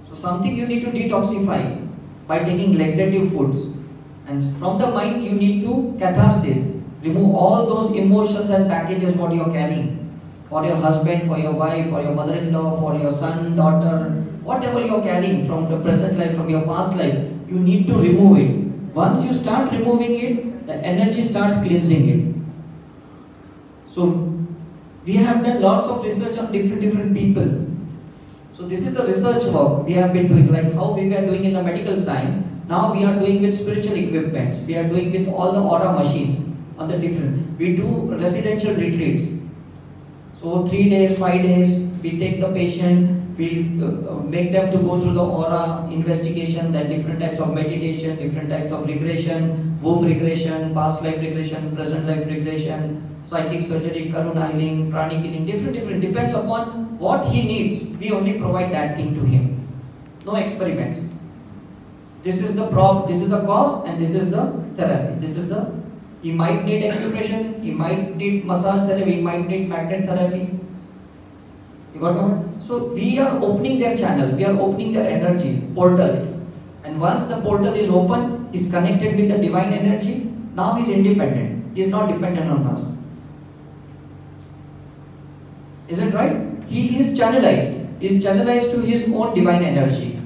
So something you need to detoxify by taking laxative foods. And from the mind you need to catharsis. Remove all those emotions and packages what you are carrying. For your husband, for your wife, for your mother-in-law, for your son, daughter, whatever you are carrying from the present life, from your past life, you need to remove it. Once you start removing it, the energy start cleansing it. So we have done lots of research on different people. So this is the research work we have been doing, like how we were doing in the medical science. Now we are doing with spiritual equipments. We are doing with all the aura machines on the different. We do residential retreats. So 3 days, 5 days, we take the patient, we make them to go through the aura investigation, then different types of meditation, different types of regression, womb regression, past life regression, present life regression, psychic surgery, karuna healing, pranic healing, different, depends upon what he needs. We only provide that thing to him. No experiments. This is the this is the cause and this is the therapy. He might need acupressure, he might need massage therapy, he might need magnet therapy. You got me? So we are opening their channels, we are opening their energy, portals. And once the portal is open, he's connected with the divine energy, now he's independent. He's not dependent on us. Is it right? He is channelized. He is channelized to his own divine energy.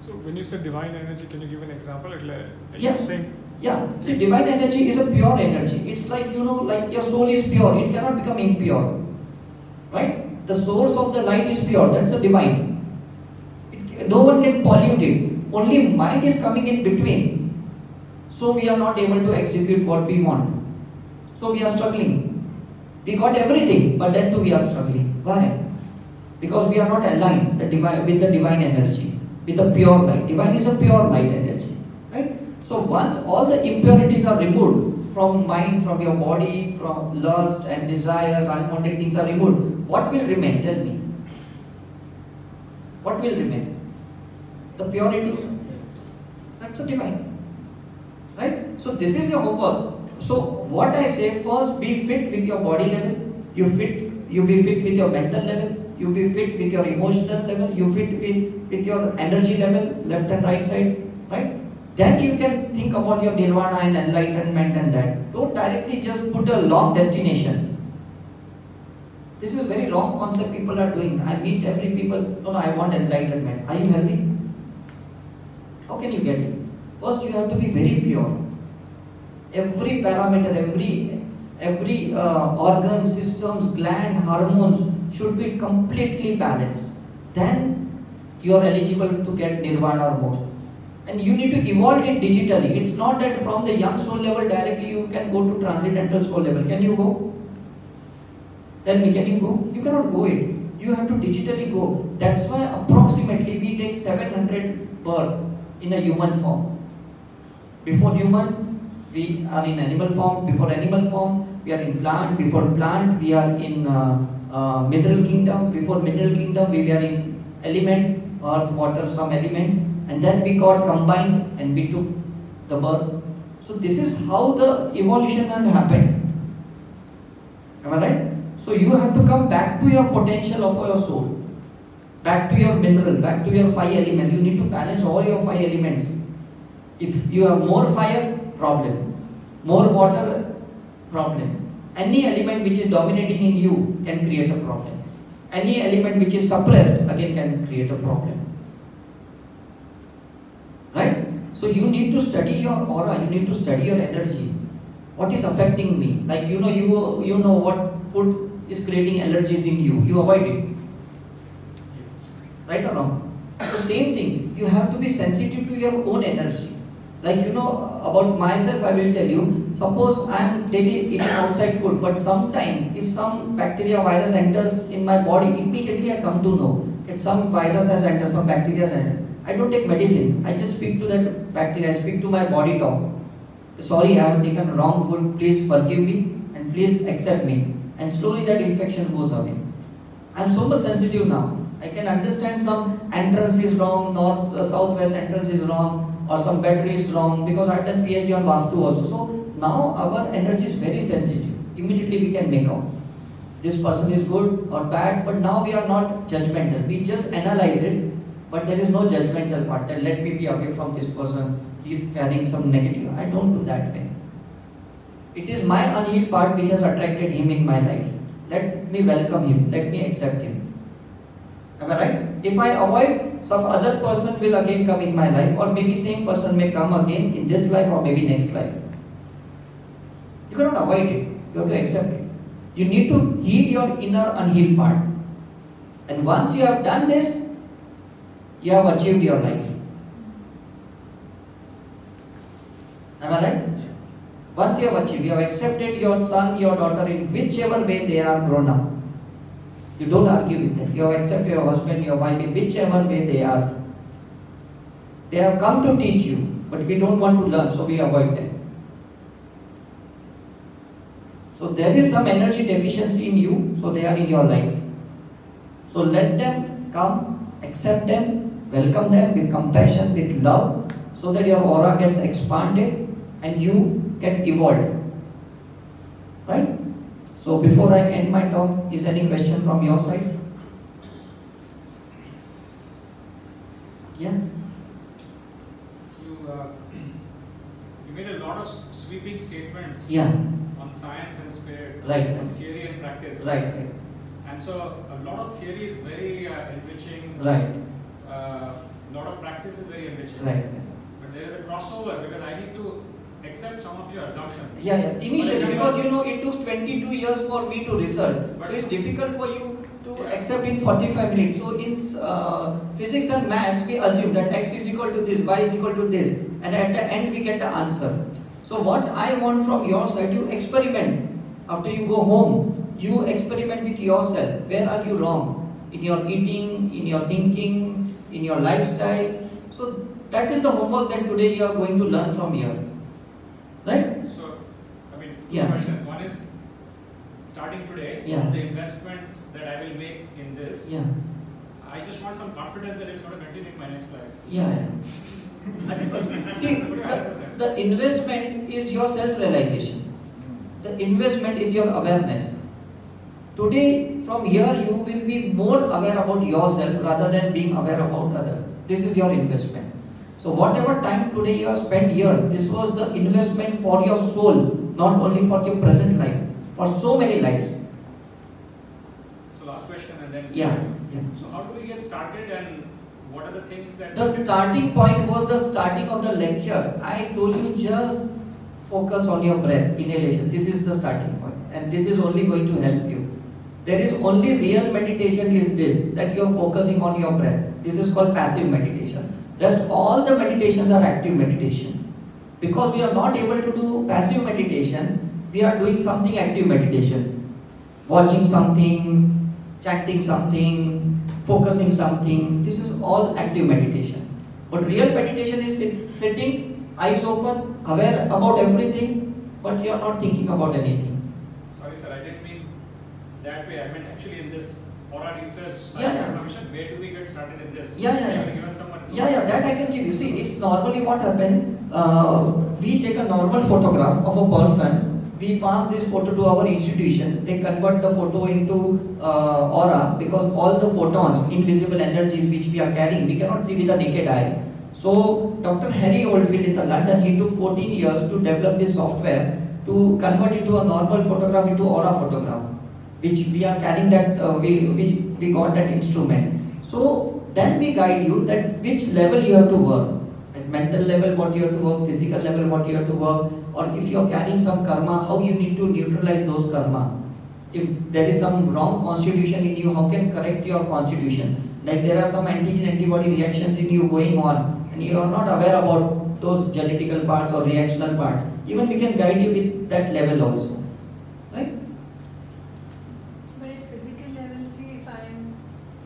So when you say divine energy, can you give an example? Yeah. See, divine energy is a pure energy. It's like, like your soul is pure. It cannot become impure. Right? The source of the light is pure. That's a divine. No one can pollute it. Only mind is coming in between. So we are not able to execute what we want. So we are struggling. We got everything, but then too we are struggling. Why? Because we are not aligned with the divine energy, with the pure light. Divine is a pure light energy. Right? So once all the impurities are removed from mind, from your body, from lust and desires, unwanted things are removed, what will remain? Tell me. What will remain? The purity. That's a divine. Right? So this is your homework. So what I say, first be fit with your body level, you be fit with your mental level, you be fit with your emotional level, you fit with your energy level, left and right side, right? Then you can think about your nirvana and enlightenment and that. Don't directly just put a long destination. This is a very wrong concept people are doing. I meet every people, no, I want enlightenment. Are you healthy? How can you get it? First you have to be very pure. Every parameter, every organ, systems, gland, hormones should be completely balanced. Then you are eligible to get nirvana or more. And you need to evolve it digitally. It's not that from the young soul level directly you can go to transcendental soul level. Can you go? Tell me, can you go? You cannot go it. You have to digitally go. That's why approximately we take 700 birth in a human form. Before human, we are in animal form. Before animal form, we are in plant. Before plant, we are in mineral kingdom. Before mineral kingdom, we were in element, earth, water, some element. And then we got combined and we took the birth. So this is how the evolution had happened. Am I right? So you have to come back to your potential of your soul. Back to your mineral, back to your 5 elements. You need to balance all your 5 elements. If you have more fire, problem. More water, problem. Any element which is dominating in you can create a problem. Any element which is suppressed again can create a problem. Right? So you need to study your aura, you need to study your energy. What is affecting me? Like you know what food is creating allergies in you. You avoid it. Right or wrong? So same thing, you have to be sensitive to your own energy. Like about myself I will tell you, suppose I am daily eating outside food, but sometime if some bacteria virus enters in my body, immediately I come to know that some virus has entered, some bacteria has entered. I don't take medicine, I just speak to that bacteria, I speak to my body talk. Sorry, I have taken wrong food, please forgive me and please accept me. And slowly that infection goes away. I am so much sensitive now. I can understand some entrance is wrong, north, southwest entrance is wrong, or some battery is wrong, because I have done PhD on Vastu also. So now our energy is very sensitive. Immediately we can make out this person is good or bad, but now we are not judgmental. We just analyze it, but there is no judgmental part that let me be away from this person, he is carrying some negative. I don't do that way. It is my unhealed part which has attracted him in my life. Let me welcome him, let me accept him. Am I right? If I avoid, some other person will again come in my life, or maybe same person may come again in this life or maybe next life. You cannot avoid it, you have to accept it. You need to heal your inner unhealed part. And once you have done this, you have achieved your life. Am I right? Yeah. Once you have achieved, you have accepted your son, your daughter in whichever way they are grown up. You don't argue with them. You have accepted your husband, your wife in whichever way they are. They have come to teach you, but we don't want to learn, so we avoid them. So there is some energy deficiency in you, so they are in your life. So let them come, accept them, welcome them with compassion, with love, so that your aura gets expanded and you get evolved. Right? So before I end my talk, is any question from your side? Yeah? You made a lot of sweeping statements on science and spirit, on theory and practice. Right. And so a lot of theory is very enriching. Right. A lot of practice is very enriching. Right. But there is a crossover because I need to accept some of your assumptions. Yeah. Initially, because it took 22 years for me to research. But so it's difficult for you to accept in 45 minutes. So in physics and maths, we assume that x is equal to this, y is equal to this, and at the end we get the answer. So what I want from your side, you experiment. After you go home, you experiment with yourself. Where are you wrong? In your eating, in your thinking, in your lifestyle. So that is the homework that today you are going to learn from here. Right? So, two questions. One is, starting today, the investment that I will make in this, I just want some confidence that it's going to continue in my next life. Yeah. 100%. See, the investment is your self-realization. The investment is your awareness. Today, from here, you will be more aware about yourself rather than being aware about others. This is your investment. So whatever time today you have spent here, this was the investment for your soul, not only for your present life, for so many lives. So last question and then... Yeah. So how do we get started and what are the things that... The starting point was the starting of the lecture. I told you just focus on your breath, inhalation. This is the starting point and this is only going to help you. There is only real meditation is this, that you are focusing on your breath. This is called passive meditation. Rest all the meditations are active meditations. Because we are not able to do passive meditation, we are doing something active meditation. Watching something, chanting something, focusing something. This is all active meditation. But real meditation is sitting, eyes open, aware about everything, but you are not thinking about anything. Sorry sir, I didn't mean that way. I meant actually in this aura research commission, where do we get started in this? Yeah. Give us some That I can give you. See, it's normally what happens, we take a normal photograph of a person, we pass this photo to our institution, they convert the photo into aura, because all the photons, invisible energies which we are carrying, we cannot see with the naked eye. So, Dr. Harry Oldfield in London, he took 14 years to develop this software to convert into a normal photograph into aura photograph, which we are carrying that, we got that instrument. So, then we guide you that which level you have to work. At mental level, what you have to work, physical level, what you have to work, or if you are carrying some karma, how you need to neutralize those karma. If there is some wrong constitution in you, how can correct your constitution? Like there are some antigen antibody reactions in you going on, and you are not aware about those genetical parts or reactional part. Even we can guide you with that level also. Right? But at physical level, see, if I am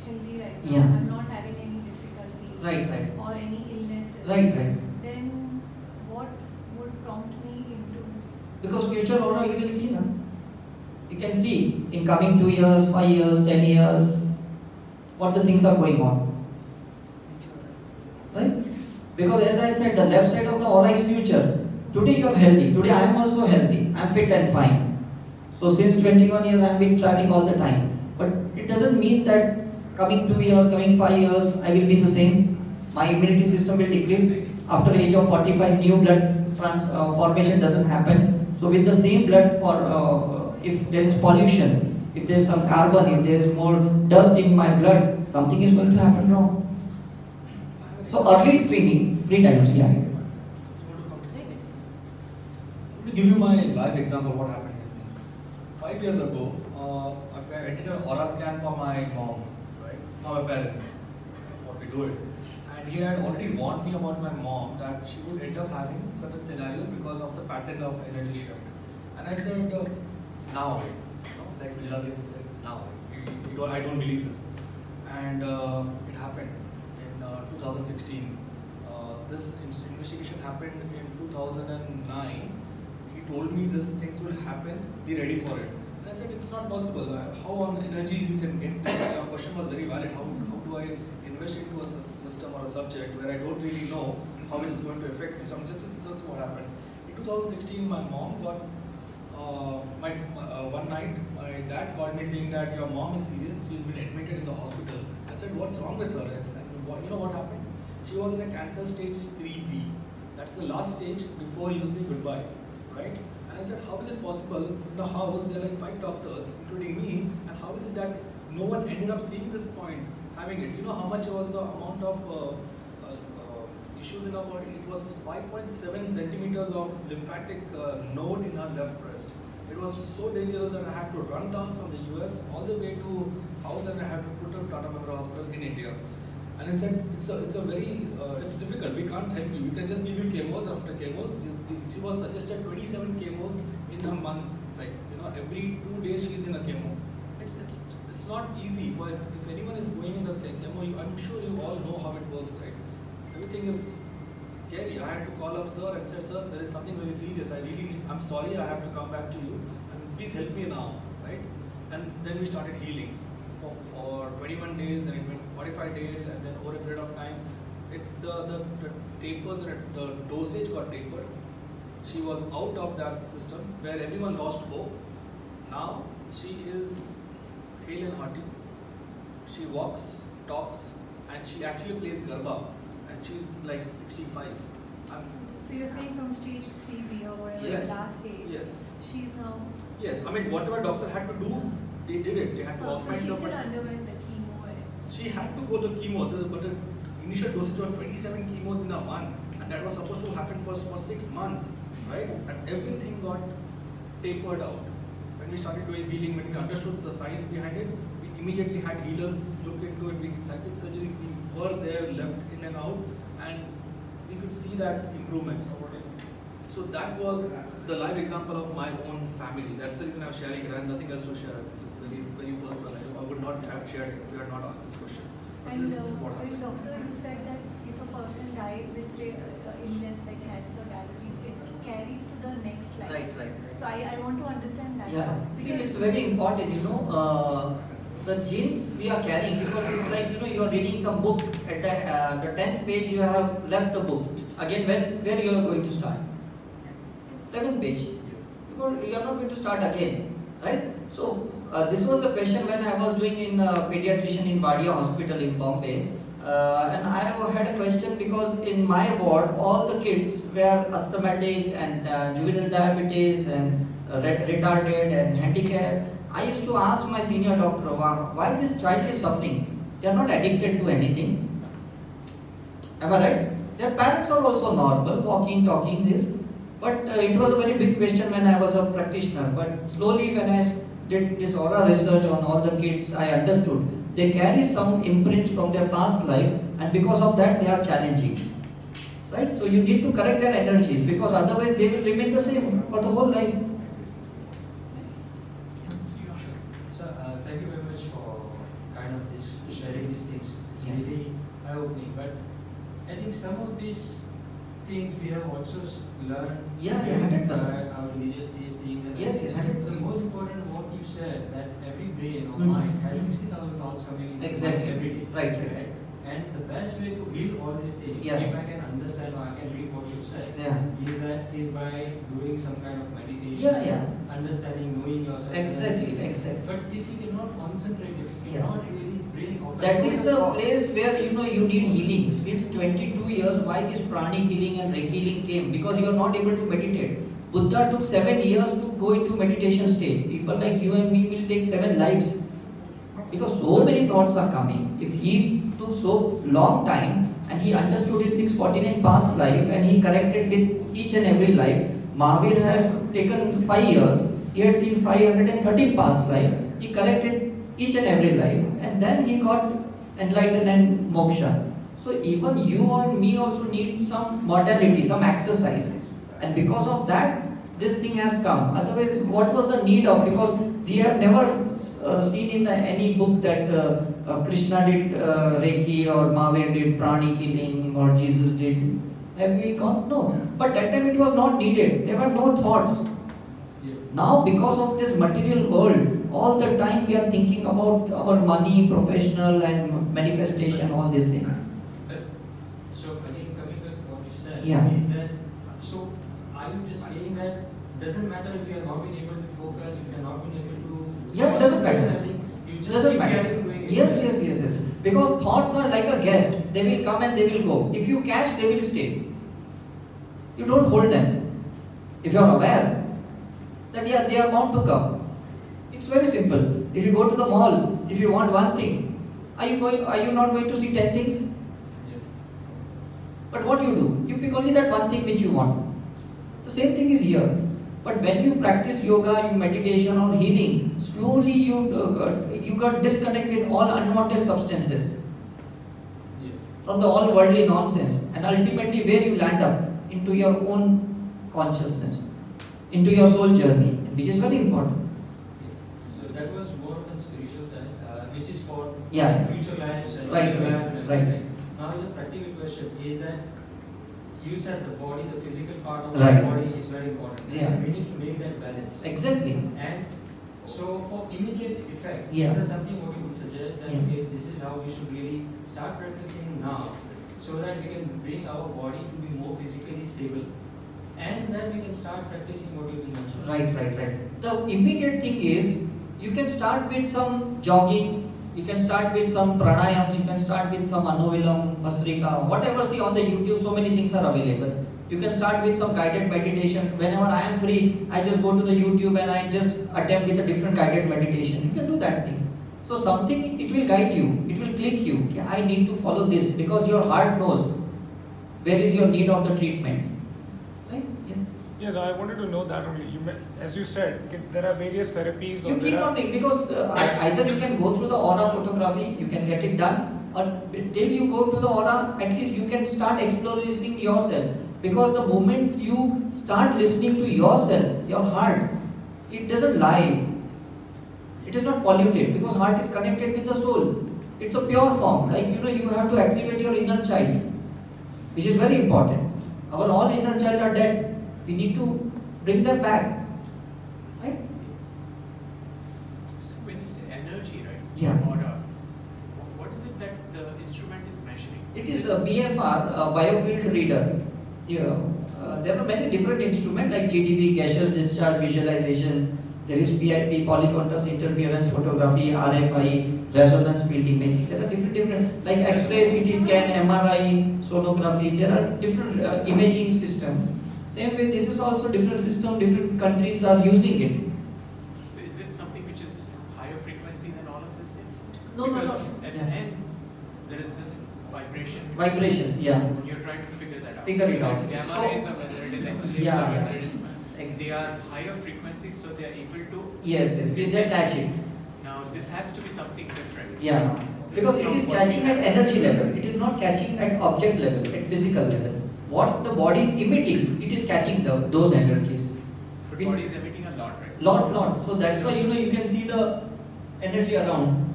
healthy right now, Yeah. I'm not having any difficulty Right. or any illnesses, Right. then what would prompt me into... Because future aura you will see now. You can see in coming 2 years, 5 years, 10 years, what the things are going on. Right? Because as I said, the left side of the aura is future. Today you are healthy. Today I am also healthy. I am fit and fine. So since 21 years I have been traveling all the time. But it doesn't mean that coming 2 years, coming 5 years, I will be the same. My immunity system will decrease. After age of 45, new blood formation doesn't happen. So with the same blood, if there is pollution, if there is some carbon, if there is more dust in my blood, something is going to happen wrong. So early screening, pre-diabetes. To give you my live example of what happened with me. 5 years ago, I did an aura scan for my mom, right? Now my parents, what we do it. And he had already warned me about my mom that she would end up having certain scenarios because of the pattern of energy shift. And I said, now, like Gujarati said, now, I don't believe this. And it happened in 2016. This investigation happened in 2009. He told me these things will happen, be ready for it. And I said, it's not possible. How on energies you can get this? Your question was very valid. How do I invest into a system or a subject where I don't really know how it is going to affect me? So just what happened. In 2016, my mom got, one night, my dad called me saying that your mom is serious. She's been admitted in the hospital. I said, what's wrong with her? And you know what happened? She was in a cancer stage 3B. That's the last stage before you say goodbye. Right? And I said, how is it possible in the house there are like 5 doctors, including me, and how is it that no one ended up seeing this point, having it? You know how much was the amount of issues in our body? It was 5.7 centimeters of lymphatic node in our left breast. It was so dangerous that I had to run down from the US all the way to house, and I had to put up Tata Memorial Hospital in India. And I said, it's difficult, we can't help you. We can just give you chemos. After chemos, she was suggested 27 chemos in a month. Like, every 2 days she's in a chemo. It's not easy. If anyone is going in the chemo, I'm sure you all know how it works, right? Everything is scary. I had to call up sir and said, sir, there is something very serious. I'm sorry, I have to come back to you, and please help me now, right? And then we started healing for 21 days, then it went 45 days, and then over a period of time, the tapers and the dosage got tapered. She was out of that system where everyone lost hope. Now she is hale and hearty. She walks, talks, and she actually plays Garba. And she's like 65. So you're saying from stage 3B or whatever, Yes. the last stage, Yes. she's now... Yes, I mean, whatever doctor had to do, they did it. They had to So augment she the still underwent the chemo and... She had to go to chemo, but the initial dosage was 27 chemos in a month, and that was supposed to happen for 6 months, right? And everything got tapered out. When we started doing healing, when we understood the science behind it, we immediately had healers look into it. We did psychic surgeries, we were there, left in and out, and we could see that improvements. So that was the live example of my own family. That's the reason I'm sharing it. I have nothing else to share. It's just very, very personal. I would not have shared it if you had not asked this question. But And this is what happened. doctor, you said that if a person dies with say illness like cancer, diabetes, it carries to the next life. Right. So I want to understand that. Yeah, see, it's very important, the genes we are carrying, because it's like, you are reading some book, at the 10th page you have left the book. Again, where you are going to start? 11th page. Because you are not going to start again, right? So, this was a question when I was doing in pediatrician in Wadia Hospital in Bombay. And I had a question because in my ward, all the kids were asthmatic and juvenile diabetes and retarded and handicapped. I used to ask my senior doctor, why this child is suffering? They are not addicted to anything. Am I right? Their parents are also normal, walking, talking, this. But it was a very big question when I was a practitioner. But slowly when I did this oral research on all the kids, I understood. They carry some imprints from their past life, and because of that they are challenging. Right? So you need to correct their energies, because otherwise they will remain the same for the whole life. So thank you very much for kind of sharing these things. It's really eye-opening. But I think some of these things we have also learned. 100%. Our religious these things. And Yes, 100%. the most important what you said, that every brain or mind has 60,000 thoughts coming in every day. Right. And the best way to heal all these things, if I can understand or I can read what you said, is by doing some kind of meditation, understanding, knowing yourself. Exactly. But if you cannot concentrate, if you cannot really bring that is the place where you need healing. Since 22 years, why this pranic healing and Reiki healing came? Because you are not able to meditate. Buddha took 7 years to go into meditation state. People like you and me will take 7 lives. Because so many thoughts are coming. If he took so long time and he understood his 649 past life and he corrected with each and every life, Mahavir has taken 5 years. He had seen 513 past life. He corrected each and every life, and then he got enlightened and moksha. So even you and me also need some modality, some exercise. And because of that, this thing has come. Otherwise, what was the need of? Because we have never seen in any book that Krishna did Reiki or Mahavir did pranic healing or Jesus did. Have we gone? No. But that time it was not needed. There were no thoughts. Now, because of this material world, all the time we are thinking about our money, professional and manifestation, all these things. So again, coming back to what you said, is that, so are you just saying that doesn't matter if you are not being able to focus, if you are not being able to... it doesn't matter. You just doesn't keep matter. doing it. Yes. Because thoughts are like a guest. They will come and they will go. If you catch, they will stay. You don't hold them. If you are aware that they are bound to come. It's very simple. If you go to the mall, if you want one thing, are you not going to see 10 things? But what you do? You pick only that one thing which you want. The same thing is here. But when you practice yoga, you meditation or healing, slowly you got disconnect with all unwanted substances from the all worldly nonsense, and ultimately where you land up into your own consciousness, into your soul journey, which is very important. So that was more of a spiritual side, which is for future lives and right. Now is a practical question, is that you said the body, the physical part of the body is very important. We need to make that balance. Exactly. And so for immediate effect, is there something what you would suggest that okay, this is how we should really start practicing now, so that we can bring our body to be more physically stable, and then we can start practicing what you mentioned. Right. The immediate thing is You can start with some jogging, you can start with some pranayams, you can start with some anuvilam, basrika, whatever. See on the YouTube, so many things are available. You can start with some guided meditation. Whenever I am free, I just go to the YouTube and I just attempt with a different guided meditation. You can do that thing. So something, it will guide you, it will click you. Okay, I need to follow this because your heart knows where is your need of the treatment. Right? Yeah, I wanted to know that only. As you said, there are various therapies. You keep on doing, because either you can go through the aura photography, you can get it done, or till you go to the aura, at least you can start exploring yourself. Because the moment you start listening to yourself, your heart, it doesn't lie. It is not polluted because heart is connected with the soul. It's a pure form. Like you have to activate your inner child, which is very important. Our all inner child are dead. We need to bring them back. Right? So when you say energy, right? Yeah. Aura, what is it that the instrument is measuring? It is a BFR, a biofield reader. There are many different instruments like GDV, gaseous discharge visualization. There is PIP, polycontrast interference photography, RFI, resonance field imaging. There are different like X-ray, CT scan, MRI, sonography. There are different imaging systems. Same way, this is also different system. Different countries are using it. So is it something which is higher frequency than all of these things? No. Because at the end, there is this vibration. Vibrations, yeah. You're trying to figure that out. Figure it out. Whether it's gamma rays or whether it is X-rays Yeah, or yeah. whether it is. They are higher frequencies, so they are able to. Yes, they catch it. Now this has to be something different. Yeah, because it is catching at energy level. It is not catching at object level, at physical level. What the body is emitting, it is catching those energies. But body is emitting a lot, right? Lot. So that's why you can see the energy around.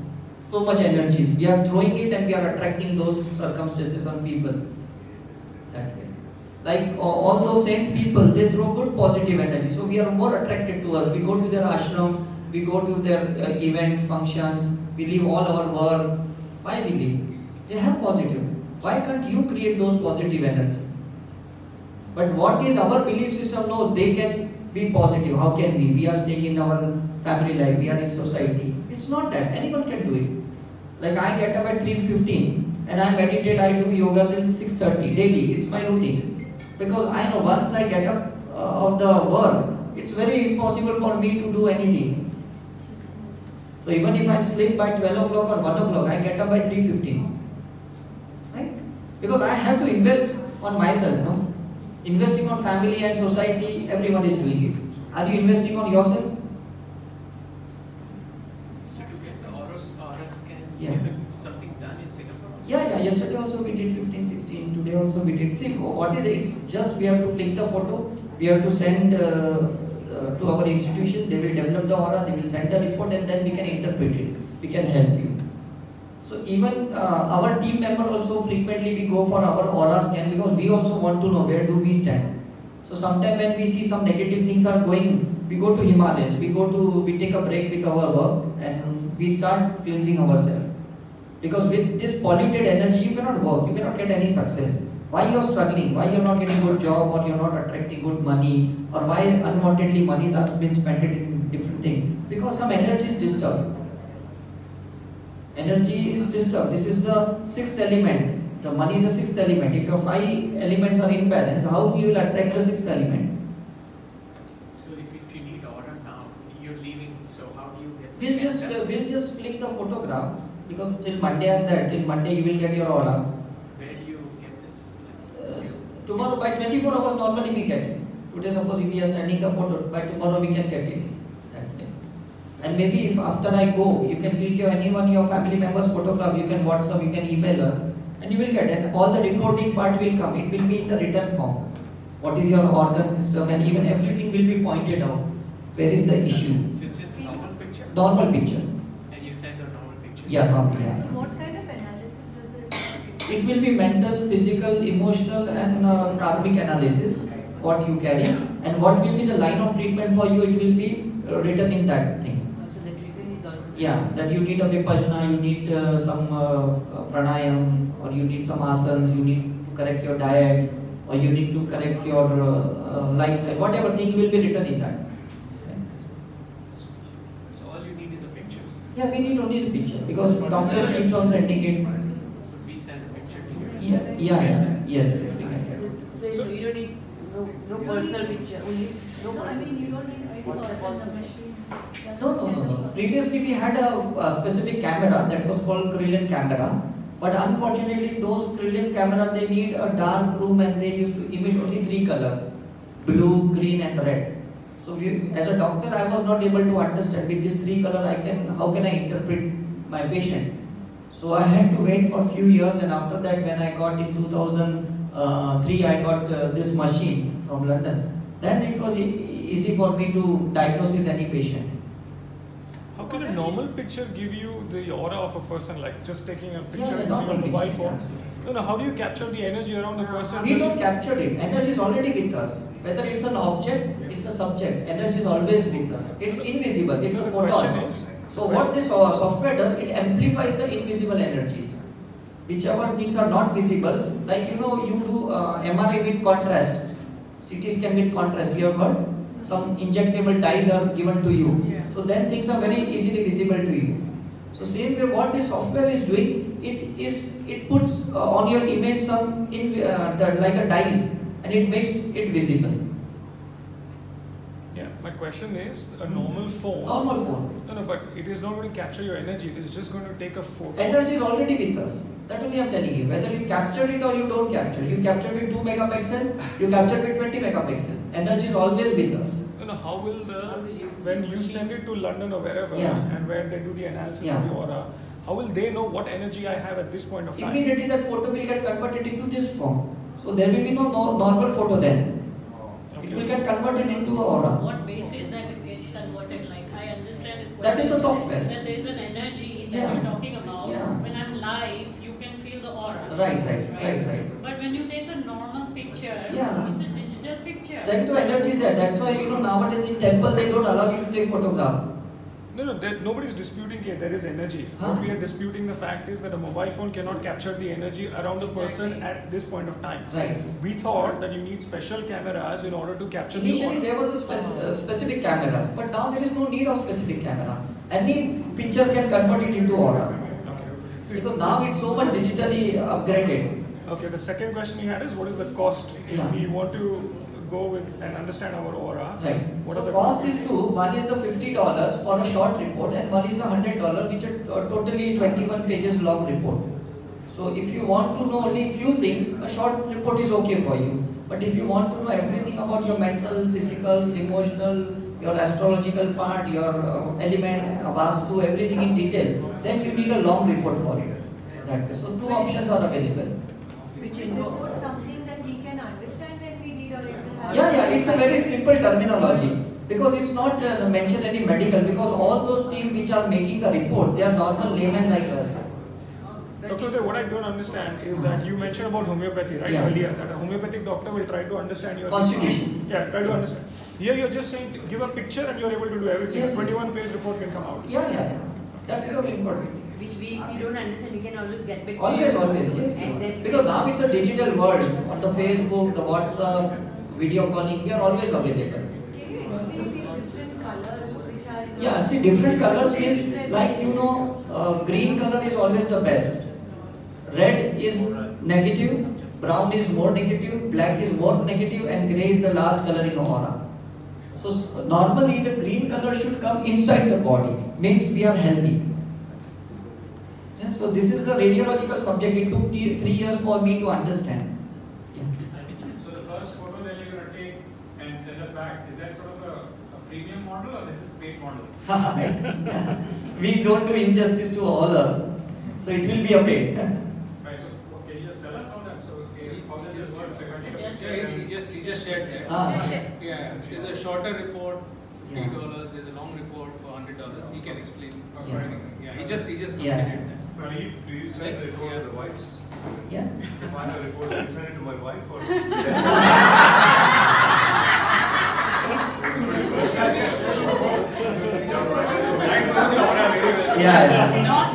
So much energies. We are throwing it and we are attracting those circumstances on people. That way. Like all those same people, they throw good positive energy. So we are more attracted to us. We go to their ashrams, we go to their event functions, we leave all our work. Why we leave? They have positive. Why can't you create those positive energy? But what is our belief system? No, they can be positive. How can we? We are staying in our family life, we are in society. It's not that. Anyone can do it. Like I get up at 3:15 and I meditate, I do yoga till 6:30 daily. It's my routine. Because I know once I get up of the work, it's very impossible for me to do anything. So even if I sleep by 12 o'clock or 1 o'clock, I get up by 3:15. Right? Because I have to invest on myself, no? Investing on family and society, everyone is doing it. Are you investing on yourself? So to get the aura scan, Yeah. is it something done in Singapore? Yeah. Yesterday also we did 15, 16. Today also we did. See, what is it? It's just we have to click the photo. We have to send to our institution. They will develop the aura. They will send the report, and then we can interpret it. We can help you. So even our team member also frequently we go for our aura scan because we also want to know where do we stand. So sometimes when we see some negative things are going, we go to Himalayas. We take a break with our work and we start cleansing ourselves. Because with this polluted energy, you cannot work, you cannot get any success. Why you are struggling? Why you are not getting good job, or you are not attracting good money, or why unwantedly money has been spent in different things? Because some energy is disturbed. Energy is disturbed. This is the sixth element. The money is the sixth element. If your 5 elements are in balance, how you will attract the sixth element? So if you need aura now, you're leaving. So how do you get? We'll just click the photograph because till Monday I'm there. Till Monday you will get your aura. Where do you get this? Tomorrow by 24 hours normally we get it. Today suppose if we are sending the photo, by tomorrow we can get it. And maybe if after I go, you can click your family members photograph, you can WhatsApp, you can email us, and you will get it. And all the reporting part will come. It will be in the written form. What is your organ system, and even everything will be pointed out. Where is the issue? So it's just a normal picture? Normal picture. And you send a normal picture? Yeah, normal. Yeah. So what kind of analysis does the report? It will be mental, physical, emotional, and karmic analysis. What you carry, and what will be the line of treatment for you. It will be written in that thing. Yeah, that you need a vipassana, you need some pranayam, or you need some asanas, you need to correct your diet, or you need to correct your lifestyle. Whatever things will be written in that. So all you need is Yeah, we need only the picture because doctors keep on sending it. So we send a picture to you. Yes. So you don't need no personal picture, only no No, I personal. mean you don't need any person, the machine. No. Previously we had a specific camera that was called Krillin camera, but unfortunately those Krillin camera, they need a dark room and they used to emit only 3 colors: blue, green and red. So as a doctor I was not able to understand with this 3 color how can I interpret my patient. So I had to wait for a few years, and after that when I got in 2003 I got this machine from London. Then it was easy for me to diagnose any patient. How can a normal picture give you the aura of a person, like just taking a picture using a mobile phone? Yeah. No, how do you capture the energy around a person? We don't capture it. Energy is already with us. Whether it's an object, it's a subject. Energy is always with us. It's invisible. It's a photon. So what this software does, it amplifies the invisible energies. Whichever things are not visible, like you do MRI with contrast, CT scan with contrast. You have heard? Some injectable dyes are given to you. So then things are very easily visible to you. So same way, what this software is doing, it puts on your image some like a dyes, and it makes it visible. Yeah, my question is, a normal phone. Normal phone. No, but it is not going to capture your energy. It is just going to take a photo. Energy is already with us. That only I am telling you. Whether you capture it or you don't capture it. You capture it with 2 megapixel, you capture it with 20 megapixel. Energy is always with us. How will when you send it to London or wherever, and where they do the analysis of the aura, how will they know what energy I have at this point of time? Immediately that photo will get converted into this form. So there will be no normal photo then. It will get converted into an aura. What basis that it gets converted? Like I understand this question. That is a software. That there is an energy that you're talking about. When I'm live, you can feel the aura. Right. But when you take a normal picture, it's a digital picture. Then to energy is there. That's why nowadays in temple they don't allow you to take photograph. No, nobody is disputing it. There is energy. What we are disputing the fact is that a mobile phone cannot capture the energy around a person at this point of time. Right. We thought that you need special cameras in order to capture Initially there was a specific cameras, but now there is no need of specific camera. Any picture can convert it into aura. Okay. Because now it's so much digitally upgraded. Okay, the second question you had is, what is the cost if we want to go with and understand our aura? Right. What so are the cost is two. One is the $50 for a short report, and one is $100, which is totally 21 pages long report. So if you want to know only few things, a short report is okay for you. But if you want to know everything about your mental, physical, emotional, your astrological part, your element, vastu, everything in detail, then you need a long report for it. So two options are available. Which is report something that we can understand when we read, or it will have... Yeah, it's a very simple terminology. Because it's not mentioned any medical, because all those teams which are making the report, they are normal laymen like us. Dr. What I don't understand is that you mentioned about homeopathy, right, earlier, that a homeopathic doctor will try to understand your constitution. Yeah, try to understand. Here you're just saying, give a picture and you're able to do everything. Yes, a 21-page report can come out. Yeah. That's so important. Which if you don't understand, we can always get back Always, to you. yes. Because now it's a digital world. On the Facebook, the WhatsApp, video calling, we are always available. Can you explain these different colors which are in Yeah, see, different colors means, like green color is always the best. Red is negative, brown is more negative, black is more negative, and grey is the last color in aura. So normally the green color should come inside the body, means we are healthy. Yeah, so this is the radiological subject. It took 3 years for me to understand. Yeah. So the first photo that you're going to take and send us back, is that sort of a freemium model or this is paid model? We don't do injustice to all, so it will be a paid. Right, so can you just tell us how that, how does this work? He just shared that. Yeah, there's a shorter report, $50, there's a long report for $100. He can explain. Yeah, he just completed that. Do you send the report to the wives? Yeah. If I have a report, do you send it to my wife or?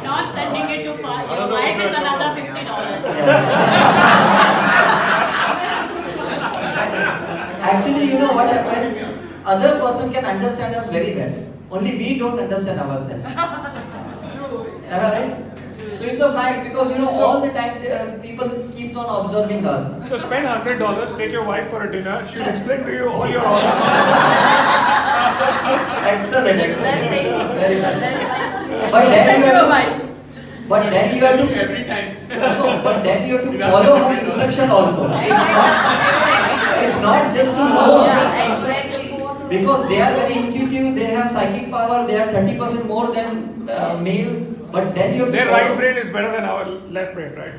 Not sending it to your wife is another $50. Actually, what happens? Other person can understand us very well. Only we don't understand ourselves. Am I right? So it's a fact because all the time people keeps on observing us. So spend $100, take your wife for a dinner. She'll explain to you all your orders. Excellent. Very good. But then you have to every time. But then you have to follow her instruction also. It's not just to know. Yeah, exactly. Because they are very intuitive, they have psychic power, they are 30% more than male. But then you have to their follow. right brain is better than our left brain, right?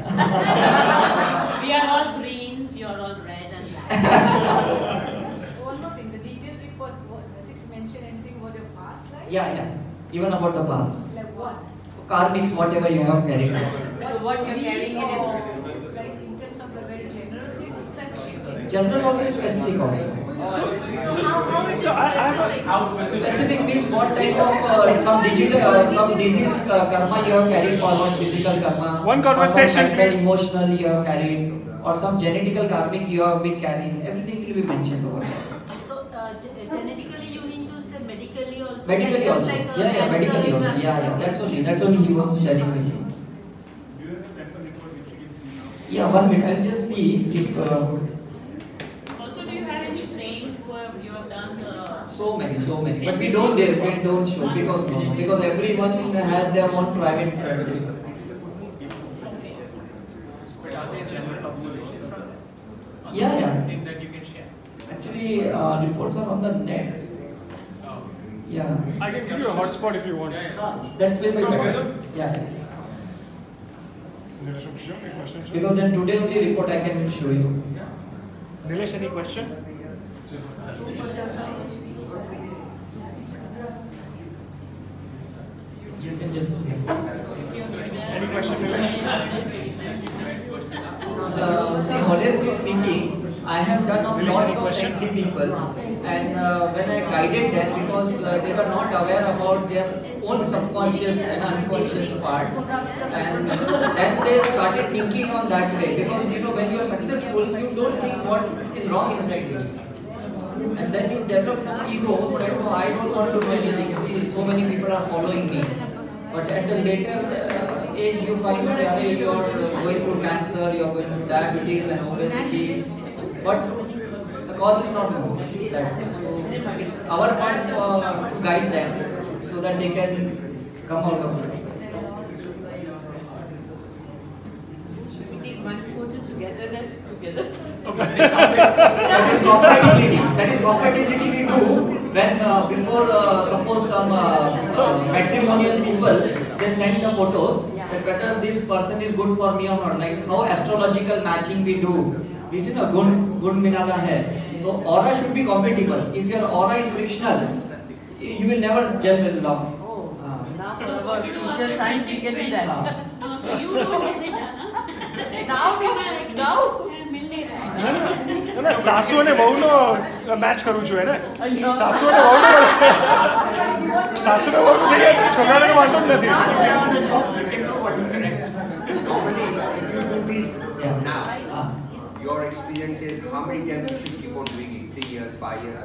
We are all greens, you are all red and black. One more thing, the detailed report, does it mention anything about your past life? Yeah. Even about the past. Like what? Karmics, whatever you have carried. So what you're carrying in it? Like in terms of a very general thing, specific. General also is specific also. So How specific means what type of some disease karma you have carried forward, physical karma. One conversation, or some mental, please. emotional you have carried, or some genetical karmic you have been carrying. Everything will be mentioned over there. So genetically you mean to say medically also? Medically Like also. like Yeah, medically also. Yeah. That's only he was sharing with you. Do you have a sample report which you can see now? Yeah, 1 minute. I'll just see if. Also, do you have any saints who you have done So many. But we don't show because everyone has their own private. But are there general observations from Yeah. thing that you can share? Actually, reports are on the net. Oh. Yeah. I can give you a hotspot if you want. That will be better. Yeah. Nilesh, any questions? Because then today only report I can show you. Nilesh, any question? You can just. Any question, Nilesh? See, honestly speaking, I have done of lots of saintly people, and when I guided them because they were not aware about their own subconscious and unconscious part, and then they started thinking on that way because when you are successful, you don't think what is wrong inside you, and then you develop some ego that I don't want to do anything. See, so many people are following me, but at the later age you find that you are going through cancer, you are going through diabetes and obesity, but the cause is not known. So it's our part to guide them so that they can come out of it. Should we take one photo together then? Together? That is compatibility we do when before suppose some matrimonial people they send the photos that whether this person is good for me or not, like how astrological matching we do. We see na gun minala hai. So aura should be compatible. If your aura is frictional, you will never gel with love. Oh, now so about future science we can do that. So you don't get it, now? ના સાસુ અને વહુનો match કરવું જોઈએ ને સાસુ અને વહુનો થઈ જાય તો છોકરાને વાંધો જ નથી. Normally, if you do this now, your experience is how many times you should keep on doing it? 3 years, 5 years?